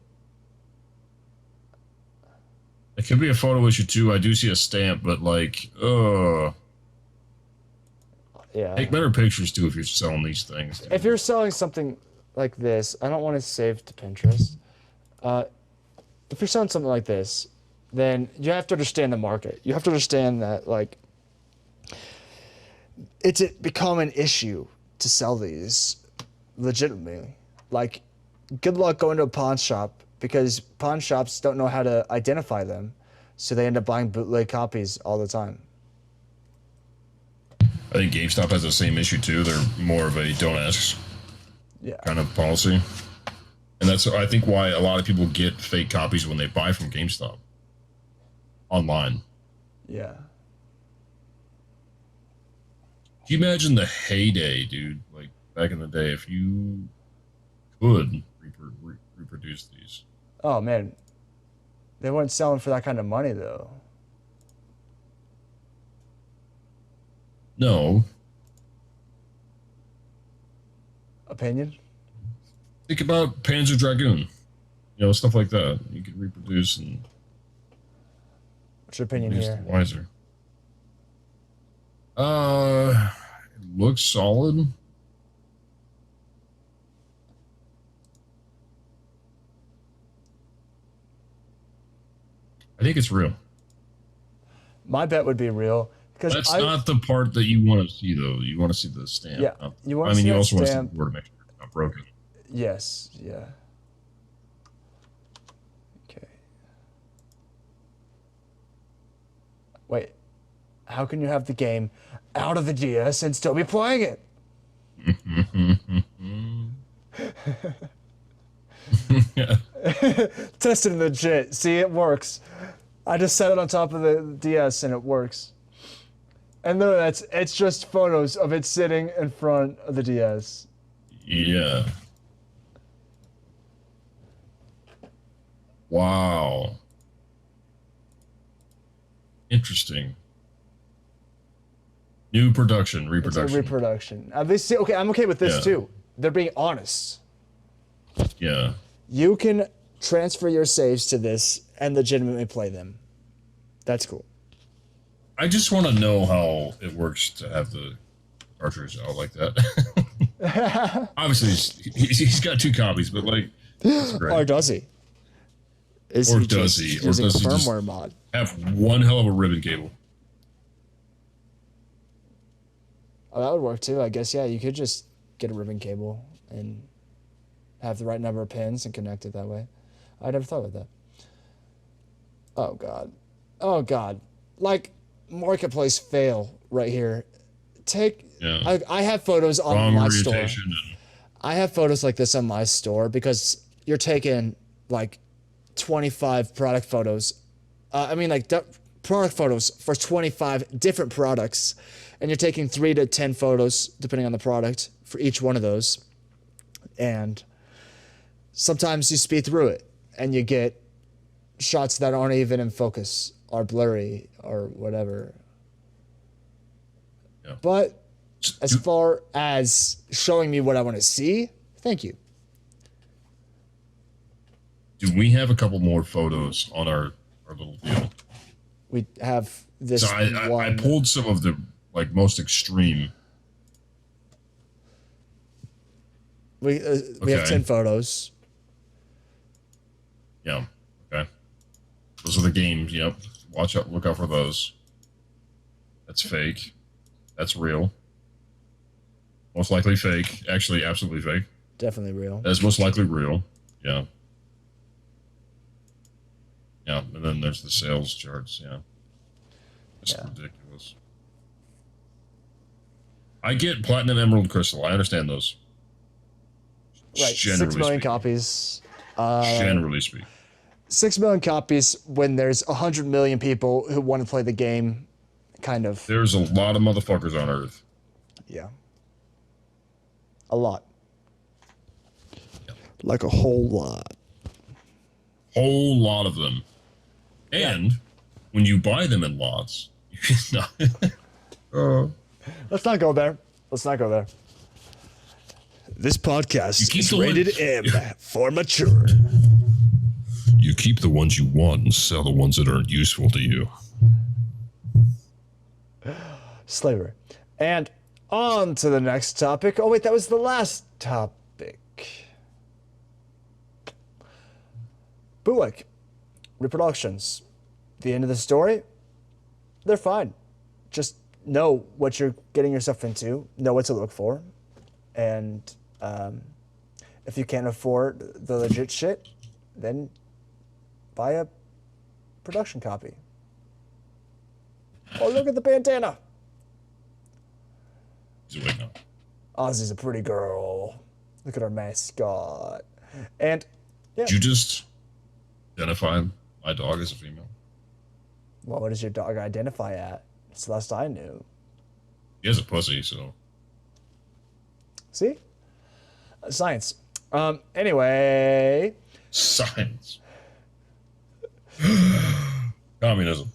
It could be a photo issue too. I do see a stamp, but like, Yeah. take better pictures too if you're selling these things. Dude. If you're selling something like this, I don't want to save to Pinterest. If you're selling something like this, then you have to understand the market. You have to understand that, like, it's become an issue to sell these legitimately. Like, good luck going to a pawn shop because pawn shops don't know how to identify them, so they end up buying bootleg copies all the time. I think GameStop has the same issue too. They're more of a don't ask kind of policy. And that's, I think, why a lot of people get fake copies when they buy from GameStop online. Yeah. Can you imagine the heyday, dude? Like back in the day, if you could reproduce these. Oh, man. They weren't selling for that kind of money, though. No. Opinion? Think about Panzer Dragoon. You know, stuff like that. You could reproduce and What's your opinion produce here? the wiser. It looks solid. I think it's real. My bet would be real. Because That's not the part that you want to see, though. You want to see the stamp. Yeah, you want to I mean, see you that also want to see stamp. the board to make sure it's not broken. Yes, yeah. Okay. Wait, how can you have the game out of the DS and still be playing it? Tested legit. See, it works. I just set it on top of the DS and it works. And no, it's just photos of it sitting in front of the DS. Yeah. Wow. Interesting. New production, reproduction. It's a reproduction. At least, okay, I'm okay with this too. They're being honest. Yeah. You can transfer your saves to this and legitimately play them. That's cool. I just want to know how it works to have the cartridge out like that. Obviously, he's got 2 copies, but like, that's great. Or does he? Or does he? Or Using a does he just firmware mod? have one hell of a ribbon cable? Oh, that would work too. I guess, yeah, you could just get a ribbon cable and have the right number of pins and connect it that way. I never thought of that. Oh, God. Oh, God. Like, marketplace fail right here. I have photos on my store. I have photos like this on my store because you're taking like 25 product photos. Product photos for 25 different products, and you're taking 3 to 10 photos depending on the product for each one of those. And sometimes you speed through it and you get shots that aren't even in focus or blurry or whatever. Yeah. But as far as showing me what I want to see, thank you. Do we have a couple more photos on our little deal? We have this So I pulled some of the like most extreme. We have 10 photos. Yeah. Okay. Those are the games. Yep. Watch out. Look out for those. That's fake. That's real. Most likely fake. Actually, absolutely fake. Definitely real. That's most likely real. Yeah. Yeah, and then there's the sales charts. Yeah. It's ridiculous. I get platinum, emerald, crystal. I understand those. Right. 6 million copies. Generally speaking. 6 million copies when there's 100 million people who want to play the game, kind of. There's a lot of motherfuckers on Earth. Yeah. A lot. Yeah. Like a whole lot. Whole lot of them. And when you buy them in lots, you can Let's not go there. Let's not go there. This podcast is rated M for mature. You keep the ones you want and sell the ones that aren't useful to you. Slavery. And on to the next topic. Oh, wait, that was the last topic. Bootleg. Reproductions. The end of the story, they're fine. Just know what you're getting yourself into, know what to look for, and if you can't afford the legit shit, then buy a production copy. Oh, look at the bandana. Ozzy's a pretty girl. Look at our mascot. And yeah. Did you just identify my dog as a female? Well, what does your dog identify at? It's the last I knew. He has a pussy, so. See? Science. Anyway. Science. Communism.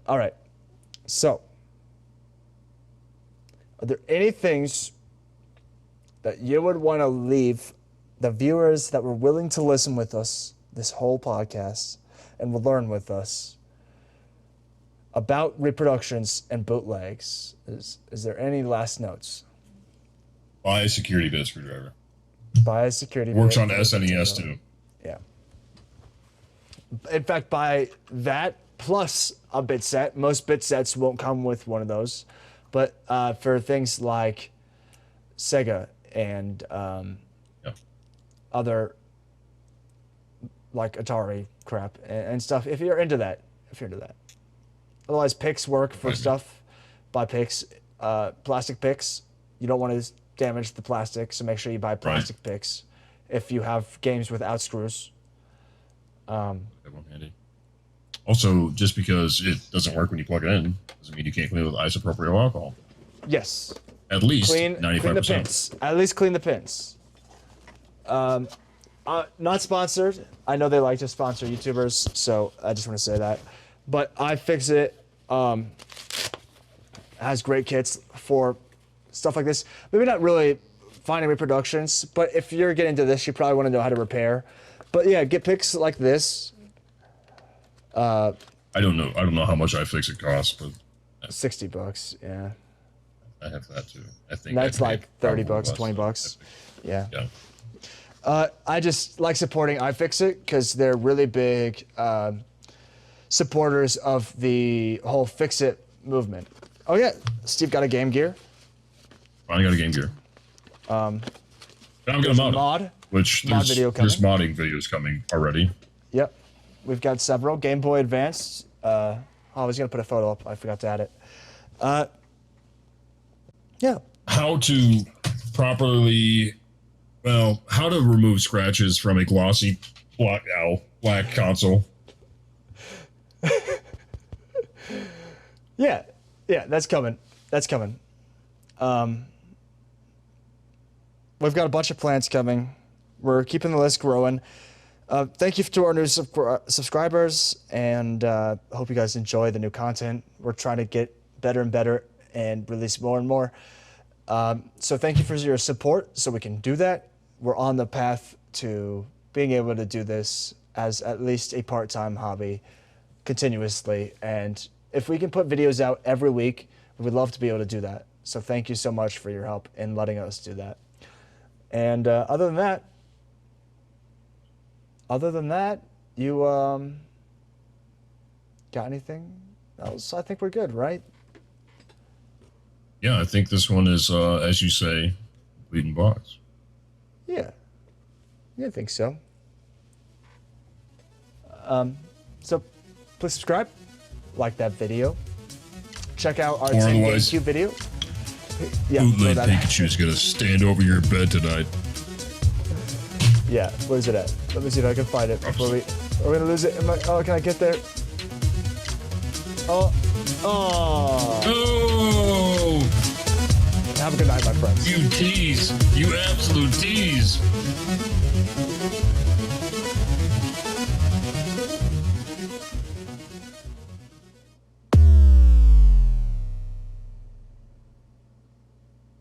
All right. So, are there any things that you would want to leave the viewers that were willing to listen with us this whole podcast and will learn with us about reproductions and bootlegs? Is there any last notes? Buy a security bit screwdriver. Buy a security bit. Works on SNES too. Yeah. In fact, buy that plus a bit set. Most bit sets won't come with one of those, but for things like Sega and other like Atari crap and stuff, if you're into that. Otherwise, picks work for stuff. Buy picks, plastic picks. You don't want to damage the plastic, so make sure you buy plastic picks. If you have games without screws. Handy. Also, just because it doesn't work when you plug it in, doesn't mean you can't clean it with isopropyl alcohol. Yes. At least clean 95%. Clean the pins. At least clean the pins. Not sponsored. I know they like to sponsor YouTubers, so I just want to say that. But iFixit has great kits for stuff like this. Maybe not really finding reproductions, but if you're getting into this, you probably want to know how to repair. But yeah, get picks like this. I don't know how much iFixit costs, but $60. Yeah. I have that too. I think that's like $30, $20. Yeah. I just like supporting iFixit because they're really big supporters of the whole Fix-It movement. Oh yeah, Steve got a Game Gear. I got a Game Gear. I'm gonna mod. Which there's modding videos coming already. Yep. We've got several. Game Boy Advance. I was going to put a photo up. I forgot to add it. Yeah. How to properly, how to remove scratches from a glossy black console. Yeah, that's coming. We've got a bunch of plans coming. We're keeping the list growing. Thank you to our new subscribers, and hope you guys enjoy the new content. We're trying to get better and better and release more and more. So thank you for your support so we can do that. We're on the path to being able to do this as at least a part-time hobby continuously. And if we can put videos out every week, we'd love to be able to do that. So thank you so much for your help in letting us do that. And other than that, you got anything else? I think we're good, right? Yeah, I think this one is, as you say, leading box. Yeah, I think so. So please subscribe, like that video, check out our 10 GameCube video. Yeah, Bootleg Pikachu's gonna stand over your bed tonight. Yeah, where's it at? Let me see if I can find it before we're gonna lose it. Oh, can I get there? Oh. Oh! Have a good night, my friends. You tease. You absolute tease.